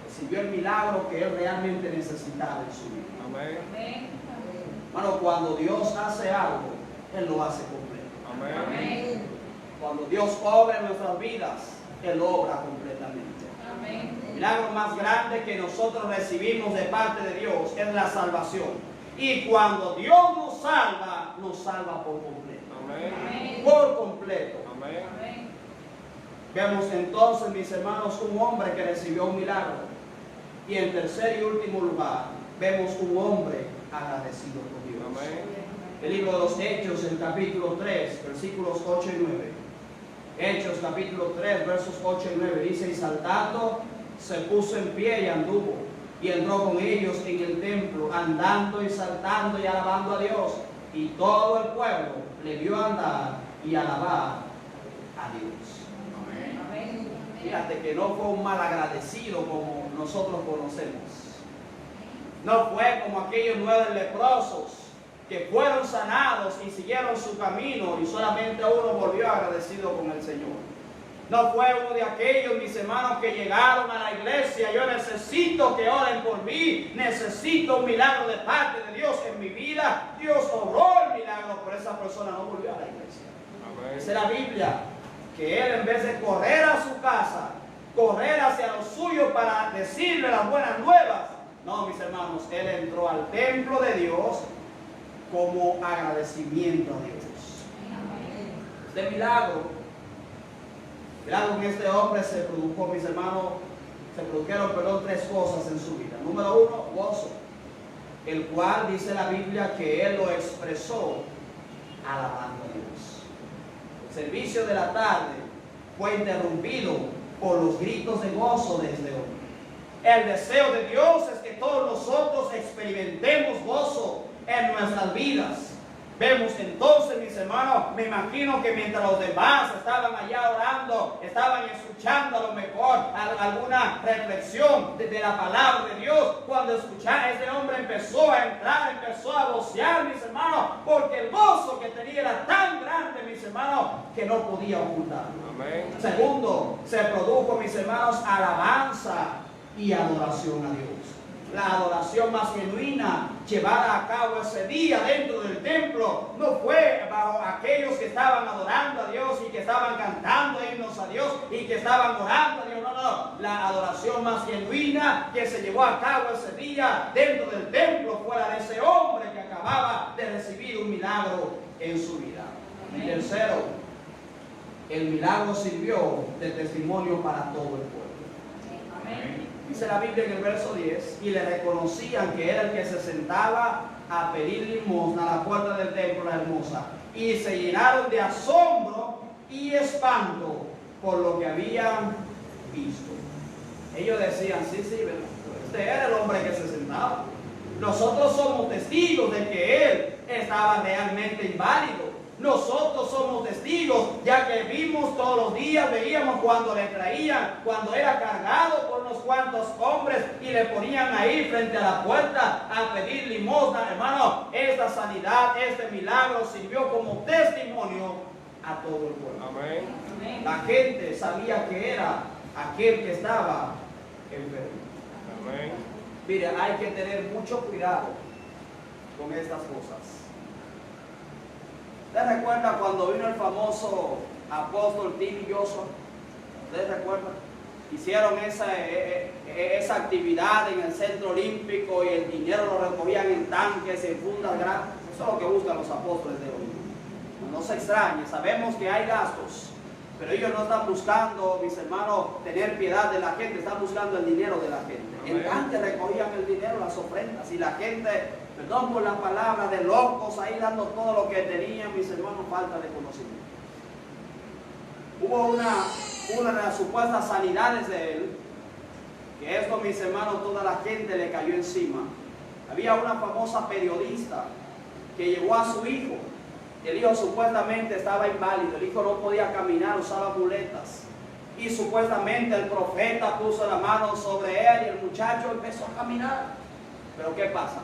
Recibió el milagro que él realmente necesitaba en su vida. Amén. Amén. Hermano, cuando Dios hace algo, Él lo hace completo. Amén. Cuando Dios obra en nuestras vidas, Él obra completamente. Amén. El milagro más grande que nosotros recibimos de parte de Dios es la salvación. Y cuando Dios nos salva por completo. Amén. Por completo. Amén. Amén. Vemos entonces, mis hermanos, un hombre que recibió un milagro. Y en tercer y último lugar, vemos un hombre agradecido por Dios. Amén. El libro de los Hechos, en capítulo 3, versículos 8 y 9. Hechos, capítulo 3, versos 8 y 9. Dice, y saltando, se puso en pie y anduvo. Y entró con ellos en el templo, andando y saltando y alabando a Dios. Y todo el pueblo le vio andar y alabar a Dios. Amén. Fíjate que no fue un mal agradecido como nosotros conocemos. No fue como aquellos 9 leprosos que fueron sanados y siguieron su camino y solamente uno volvió agradecido con el Señor. No fue uno de aquellos, mis hermanos, que llegaron a la iglesia. Yo necesito que oren por mí. Necesito un milagro de parte de Dios en mi vida. Dios obró el milagro, pero esa persona no volvió a la iglesia. Amén. Dice la Biblia que él, en vez de correr a su casa, correr hacia los suyos para decirle las buenas nuevas, no, mis hermanos, él entró al templo de Dios como agradecimiento a Dios. Este milagro en este hombre se produjo, mis hermanos, se produjeron, tres cosas en su vida. Número 1, gozo, el cual dice la Biblia que él lo expresó alabando a Dios. El servicio de la tarde fue interrumpido por los gritos de gozo de este hombre. El deseo de Dios es que todos nosotros experimentemos gozo en nuestras vidas. Vemos entonces, mis hermanos, me imagino que mientras los demás estaban allá orando, estaban escuchando a lo mejor alguna reflexión de la palabra de Dios, cuando escuchaba, este hombre empezó a entrar, empezó a vocear, mis hermanos, porque el gozo que tenía era tan grande, mis hermanos, que no podía ocultarlo. Amén. Segundo, se produjo, mis hermanos, alabanza y adoración a Dios. La adoración más genuina llevada a cabo ese día dentro del templo no fue bajo aquellos que estaban adorando a Dios y que estaban cantando himnos a Dios y que estaban orando a Dios. No. La adoración más genuina que se llevó a cabo ese día dentro del templo fue la de ese hombre que acababa de recibir un milagro en su vida. Y tercero, el milagro sirvió de testimonio para todo el pueblo. Amén. Dice la Biblia en el verso 10, y le reconocían que era el que se sentaba a pedir limosna a la puerta del templo, la hermosa, y se llenaron de asombro y espanto por lo que habían visto. Ellos decían, sí, ¿verdad? Este era el hombre que se sentaba. Nosotros somos testigos de que él estaba realmente inválido. Nosotros somos testigos, ya que vimos todos los días, veíamos cuando le traían, cuando era cargado por unos cuantos hombres y le ponían ahí frente a la puerta a pedir limosna. Hermano, esta sanidad, este milagro sirvió como testimonio a todo el pueblo. Amén. La gente sabía que era aquel que estaba enfermo. Amén. Mire, hay que tener mucho cuidado con estas cosas. ¿Ustedes recuerdan cuando vino el famoso apóstol Tim y Joshua? ¿Ustedes recuerdan? Hicieron esa actividad en el centro olímpico y el dinero lo recogían en tanques, en fundas grandes. Eso es lo que buscan los apóstoles de hoy. No se extrañe, sabemos que hay gastos, pero ellos no están buscando, mis hermanos, tener piedad de la gente, están buscando el dinero de la gente. En tanques recogían el dinero, las ofrendas, y la gente, perdón por la palabra, de locos ahí dando todo lo que tenían, mis hermanos, falta de conocimiento. Hubo una de las supuestas sanidades de él, que esto, mis hermanos, toda la gente le cayó encima. Había una famosa periodista que llevó a su hijo. El hijo supuestamente estaba inválido, el hijo no podía caminar, usaba muletas. Y supuestamente el profeta puso la mano sobre él y el muchacho empezó a caminar. Pero ¿qué pasa?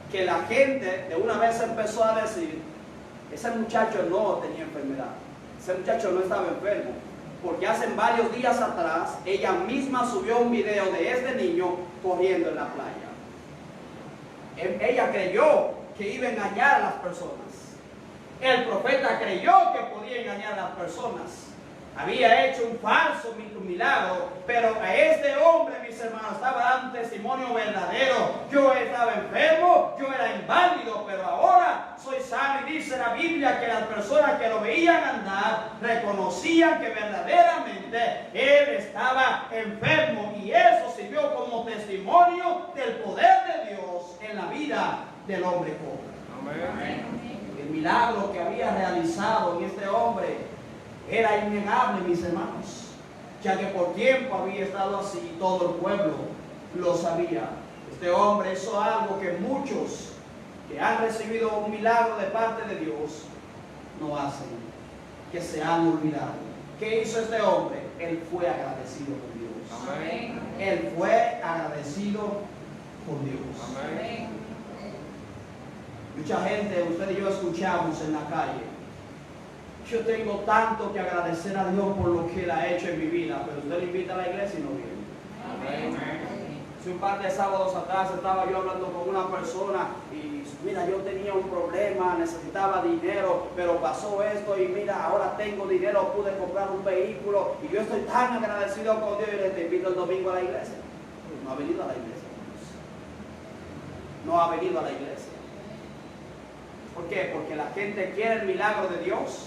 Que la gente de una vez empezó a decir, ese muchacho no tenía enfermedad, ese muchacho no estaba enfermo, porque hace varios días atrás ella misma subió un video de este niño corriendo en la playa. Ella creyó que iba a engañar a las personas. El profeta creyó que podía engañar a las personas. Había hecho un falso milagro, pero a este hombre, mis hermanos, estaba dando un testimonio verdadero. Yo estaba enfermo, yo era inválido, pero ahora soy sano. Y dice la Biblia que las personas que lo veían andar reconocían que verdaderamente él estaba enfermo, y eso sirvió como testimonio del poder de Dios en la vida del hombre pobre. Amén. El milagro que había realizado en este hombre era innegable, mis hermanos, ya que por tiempo había estado así y todo el pueblo lo sabía. Este hombre hizo algo que muchos que han recibido un milagro de parte de Dios no hacen, que se han olvidado. ¿Qué hizo este hombre? Él fue agradecido con Dios. Amén. Él fue agradecido con Dios. Amén. Mucha gente, usted y yo escuchamos en la calle: yo tengo tanto que agradecer a Dios por lo que Él ha hecho en mi vida, pero usted le invita a la iglesia y no viene. Hace un par de sábados atrás estaba yo hablando con una persona y mira, yo tenía un problema, necesitaba dinero, pero pasó esto y mira, ahora tengo dinero, pude comprar un vehículo y yo estoy tan agradecido con Dios, y le te invito el domingo a la iglesia. No ha venido a la iglesia. No ha venido a la iglesia. ¿Por qué? Porque la gente quiere el milagro de Dios,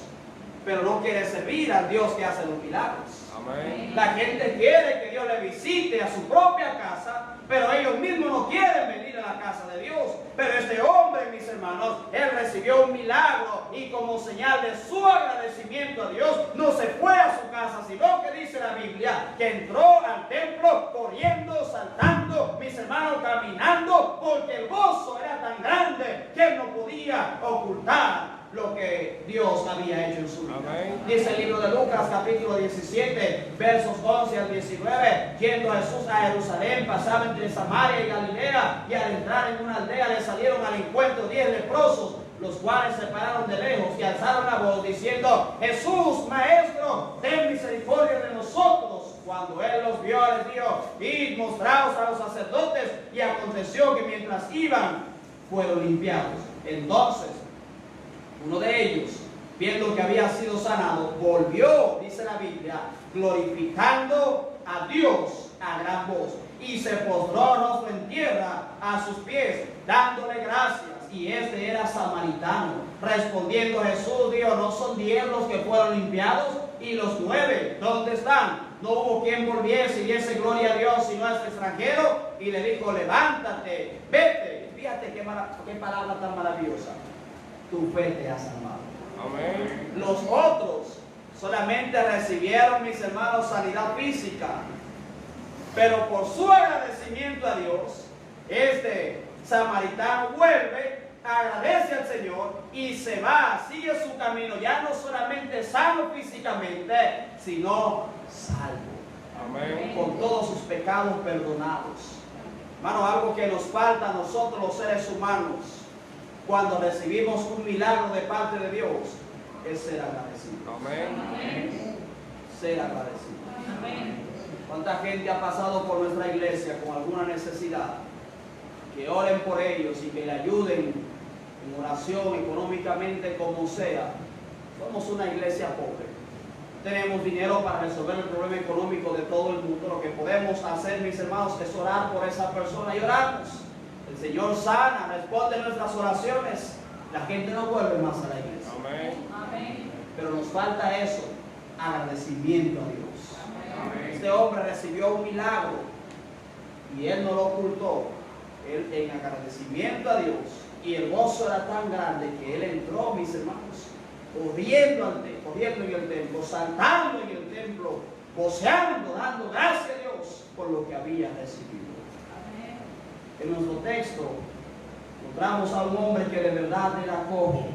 pero no quiere servir al Dios que hace los milagros. Amén. La gente quiere que Dios le visite a su propia casa, pero ellos mismos no quieren venir a la casa de Dios. Pero este hombre, mis hermanos, él recibió un milagro, y como señal de su agradecimiento a Dios, no se fue a su casa, sino que dice la Biblia que entró al templo corriendo, saltando, mis hermanos, caminando, porque el gozo era tan grande que él no podía ocultar lo que Dios había hecho en su vida. Amén. Dice el libro de Lucas, capítulo 17, versos 11 al 19. Yendo Jesús a Jerusalén, pasaba entre Samaria y Galilea, y al entrar en una aldea le salieron al encuentro 10 leprosos, los cuales se pararon de lejos y alzaron la voz diciendo: Jesús, Maestro, ten misericordia de nosotros. Cuando él los vio, les dijo: id, mostraos a los sacerdotes. Y aconteció que mientras iban, fueron limpiados. Entonces uno de ellos, viendo que había sido sanado, volvió, dice la Biblia, glorificando a Dios a gran voz, y se postró rostro en tierra a sus pies, dándole gracias. Y este era samaritano. Respondiendo Jesús dijo: ¿no son 10 los que fueron limpiados? ¿Y los 9 dónde están? No hubo quien volviese y diese gloria a Dios sino a este extranjero. Y le dijo: levántate, vete. Fíjate qué palabra tan maravillosa. Tu fe te ha salvado. Amén. Los otros solamente recibieron, mis hermanos, sanidad física, pero por su agradecimiento a Dios, este samaritano vuelve, agradece al Señor y se va, sigue su camino, ya no solamente sano físicamente, sino salvo, Amén. con todos sus pecados perdonados. Hermano, algo que nos falta a nosotros los seres humanos cuando recibimos un milagro de parte de Dios es ser agradecidos. Amén. Ser agradecidos. Amén. ¿Cuánta gente ha pasado por nuestra iglesia con alguna necesidad? Que oren por ellos y que le ayuden en oración, económicamente, como sea. Somos una iglesia pobre. Tenemos dinero para resolver el problema económico de todo el mundo. Lo que podemos hacer, mis hermanos, es orar por esa persona y orarnos. El Señor sana, responde nuestras oraciones. La gente no vuelve más a la iglesia. Amén. Amén. Pero nos falta eso, agradecimiento a Dios. Amén. Este hombre recibió un milagro y él no lo ocultó. Él, en agradecimiento a Dios, y el gozo era tan grande que él entró, mis hermanos, corriendo en el templo, saltando en el templo, voceando, dando gracias a Dios por lo que había recibido. En nuestro texto encontramos a un hombre que de verdad era cojo,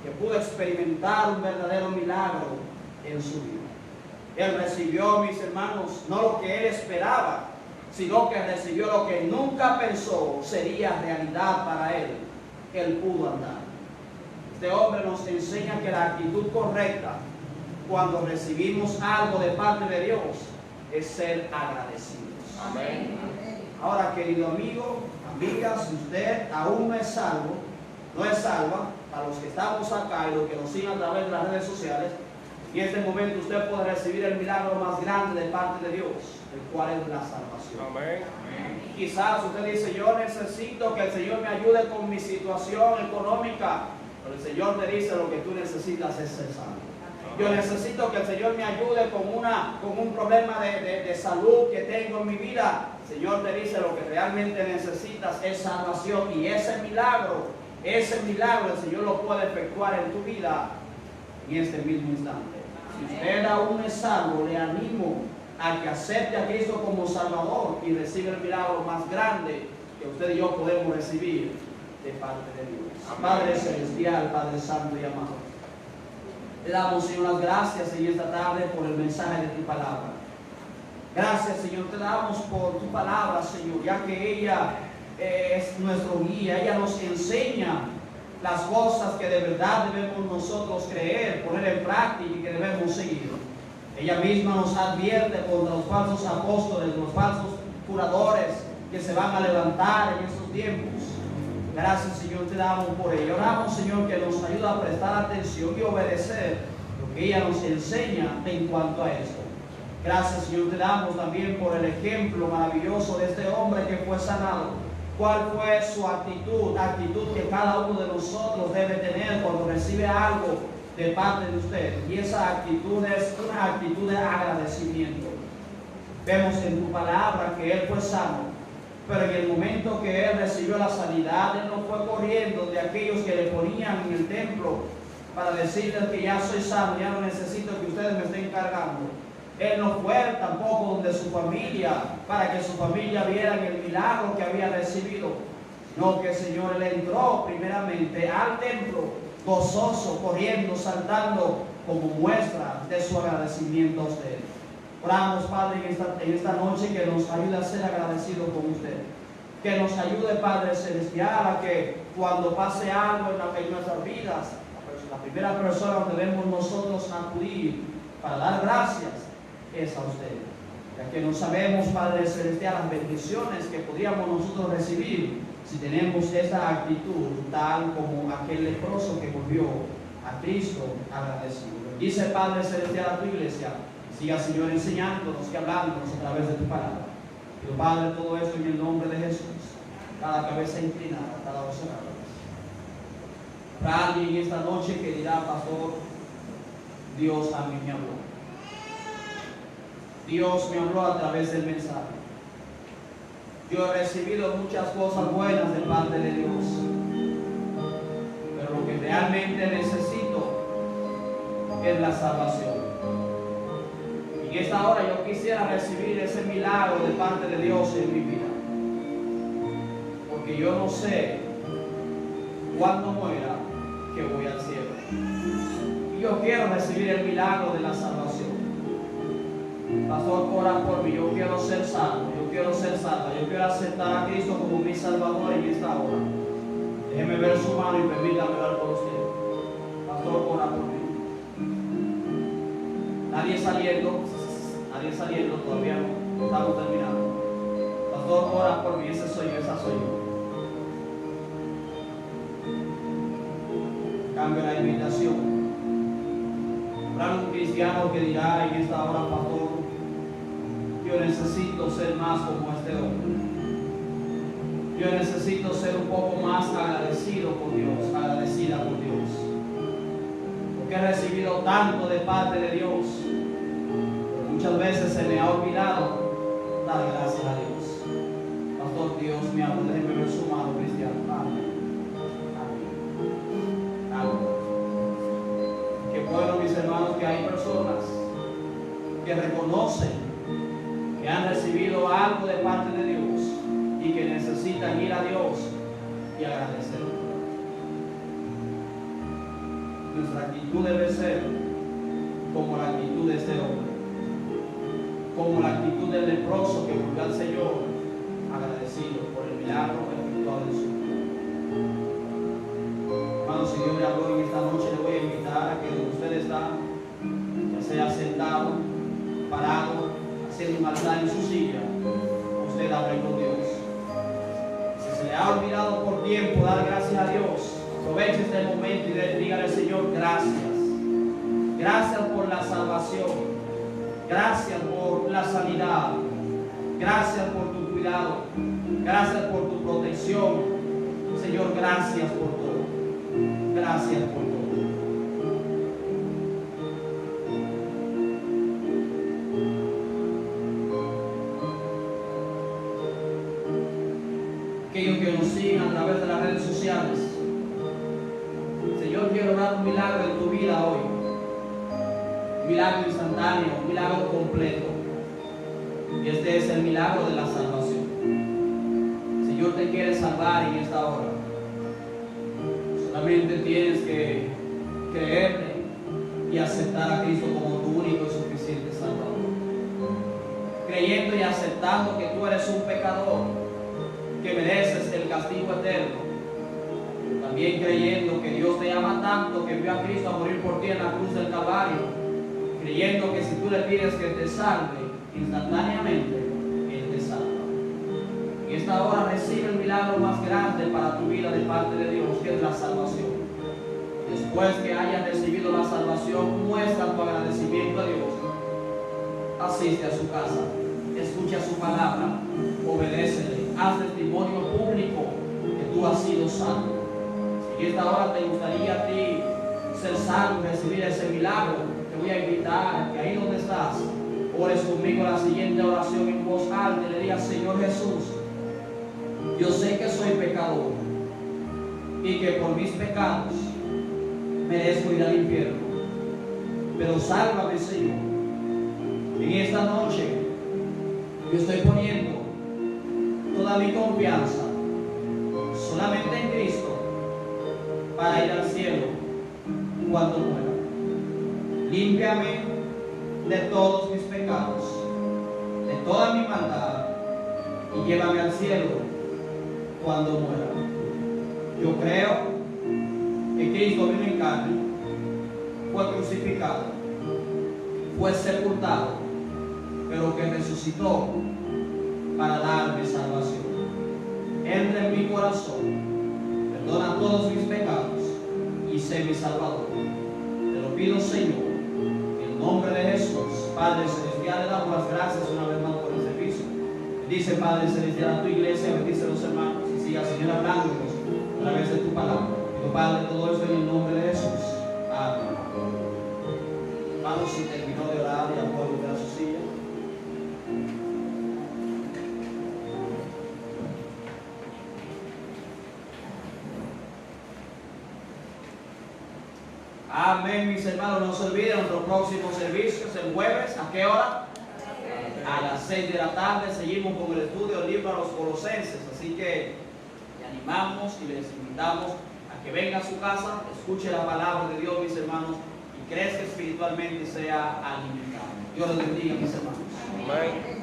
que pudo experimentar un verdadero milagro en su vida. Él recibió, mis hermanos, no lo que él esperaba, sino que recibió lo que nunca pensó sería realidad para él. Él pudo andar. Este hombre nos enseña que la actitud correcta cuando recibimos algo de parte de Dios es ser agradecidos. Amén. Ahora, querido amigo, amiga, si usted aún no es salvo, no es salva, para los que estamos acá y los que nos siguen a través de las redes sociales, y en este momento usted puede recibir el milagro más grande de parte de Dios, el cual es la salvación. Amén. Quizás usted dice, yo necesito que el Señor me ayude con mi situación económica, pero el Señor te dice, lo que tú necesitas es ser salvo. Yo necesito que el Señor me ayude con un problema de salud que tengo en mi vida. El Señor te dice, lo que realmente necesitas es salvación, y ese milagro el Señor lo puede efectuar en tu vida en este mismo instante. Si usted aún es salvo, le animo a que acepte a Cristo como Salvador y reciba el milagro más grande que usted y yo podemos recibir de parte de Dios. Amén. Padre Celestial, Padre Santo y amado, te damos, Señor, las gracias en esta tarde por el mensaje de tu palabra. Gracias, Señor, te damos por tu palabra, Señor, ya que ella es nuestro guía. Ella nos enseña las cosas que de verdad debemos nosotros creer, poner en práctica y que debemos seguir. Ella misma nos advierte contra los falsos apóstoles, los falsos curadores que se van a levantar en estos tiempos. Gracias, Señor, te damos por ello. Oramos, Señor, que nos ayuda a prestar atención y obedecer lo que ella nos enseña en cuanto a esto. Gracias, Señor, te damos también por el ejemplo maravilloso de este hombre que fue sanado. ¿Cuál fue su actitud? Actitud que cada uno de nosotros debe tener cuando recibe algo de parte de usted. Y esa actitud es una actitud de agradecimiento. Vemos en tu palabra que él fue sano, pero en el momento que él recibió la sanidad, él no fue corriendo de aquellos que le ponían en el templo para decirles que ya soy sano, ya no necesito que ustedes me estén cargando. Él no fue tampoco donde su familia, para que su familia viera el milagro que había recibido. No, que el Señor le entró primeramente al templo, gozoso, corriendo, saltando, como muestra de su agradecimiento a usted. Oramos, Padre, en esta noche, que nos ayude a ser agradecidos con usted. Que nos ayude, Padre Celestial, a que cuando pase algo en nuestras vidas, la primera persona donde debemos nosotros acudir para dar gracias es a usted, ya que no sabemos, Padre Celestial, las bendiciones que podríamos nosotros recibir si tenemos esa actitud tal como aquel leproso que volvió a Cristo agradecido. Dice, Padre Celestial, a tu iglesia, siga, Señor, enseñándonos y hablándonos a través de tu palabra. Pido, Padre, todo esto en el nombre de Jesús, cada cabeza inclinada, cada voz cerrada. Para alguien esta noche que dirá, pastor, Dios a mí me habló. Dios me habló a través del mensaje. Yo he recibido muchas cosas buenas de parte de Dios, pero lo que realmente necesito es la salvación. Y en esta hora yo quisiera recibir ese milagro de parte de Dios en mi vida, porque yo no sé cuándo muera que voy al cielo. Y yo quiero recibir el milagro de la salvación. Pastor, ora por mí. Yo quiero ser salvo, yo quiero ser salva, yo quiero aceptar a Cristo como mi Salvador en esta hora. Déjeme ver su mano y permítame orar por usted. Pastor, ora por mí. Nadie saliendo, todavía no estamos terminando. Pastor, ora por mí. Ese soy yo, esa soy yo. Cambio la invitación. Habrá un cristiano que dirá en esta hora, pastor, yo necesito ser más como este hombre. Yo necesito ser un poco más agradecido por Dios, agradecida por Dios. Porque he recibido tanto de parte de Dios, pero muchas veces se me ha olvidado dar gracias a Dios. Pastor, Dios me habla, déjeme ver su mano, cristiano. Amén. Amén. Amén. Qué bueno, mis hermanos, que hay personas que reconocen que han recibido algo de parte de Dios y que necesitan ir a Dios y agradecer. Nuestra actitud debe ser como la actitud de este hombre, como la actitud del leproso que volvió al Señor agradecido por el milagro efectuado en su vida. Hermanos, si Dios me habló en esta noche, le voy a invitar a que donde usted está, ya sea sentado, parado, haciendo un altar en su silla, usted hable con Dios. Si se le ha olvidado por tiempo dar gracias a Dios, Aproveche este momento y dígale al Señor gracias. Gracias por la salvación. Gracias por la sanidad. Gracias por tu cuidado. Gracias por tu protección. Señor, gracias por todo. Gracias por todo. Aquellos que nos siguen a través de las redes sociales, Señor, quiero orar un milagro en tu vida hoy. Un milagro instantáneo, un milagro completo. Y este es el milagro de la salvación. Señor te quiere salvar en esta hora. Solamente tienes que creerle y aceptar a Cristo como tu único y suficiente Salvador. Creyendo y aceptando que tú eres un pecador, que mereces el castigo eterno. También creyendo que Dios te ama tanto que envió a Cristo a morir por ti en la cruz del Calvario. Creyendo que si tú le pides que te salve, instantáneamente Él te salva. En esta hora recibe el milagro más grande para tu vida de parte de Dios, que es la salvación. Después que hayas recibido la salvación, muestra tu agradecimiento a Dios. Asiste a su casa, escucha su palabra, obedécele, haz testimonio público que tú has sido salvo. Si en esta hora te gustaría a ti ser salvo y recibir ese milagro, te voy a invitar a que ahí donde estás, ores conmigo la siguiente oración en voz alta y le digas: Señor Jesús, yo sé que soy pecador y que por mis pecados merezco ir al infierno, pero sálvame, Señor. En esta noche yo estoy poniendo toda mi confianza solamente en Cristo para ir al cielo cuando muera. Límpiame de todos mis pecados, de toda mi maldad, y llévame al cielo cuando muera. Yo creo que Cristo vino en carne, fue crucificado, fue sepultado, pero que resucitó para darme salvación. Entra en mi corazón, perdona todos mis pecados y sé mi Salvador. Te lo pido, Señor, en el nombre de Jesús. Padre Celestial, le damos las gracias una vez más por el servicio. Bendice, Padre Celestial, a tu iglesia, bendice a los hermanos y siga, Señor, hablándonos a través de tu palabra. Pido, Padre, todo esto en el nombre de Jesús. Amén. Vamos, si terminó de orar, ya puede volver a su silla. Amén, mis hermanos. No se olviden, nuestro próximo servicio es el jueves. ¿A qué hora? A las 6 de la tarde. Seguimos con el estudio del libro a los Colosenses. Así que le animamos y les invitamos a que venga a su casa, escuche la palabra de Dios, mis hermanos, y crezca espiritualmente y sea alimentado. Dios les bendiga, mis hermanos. Amén.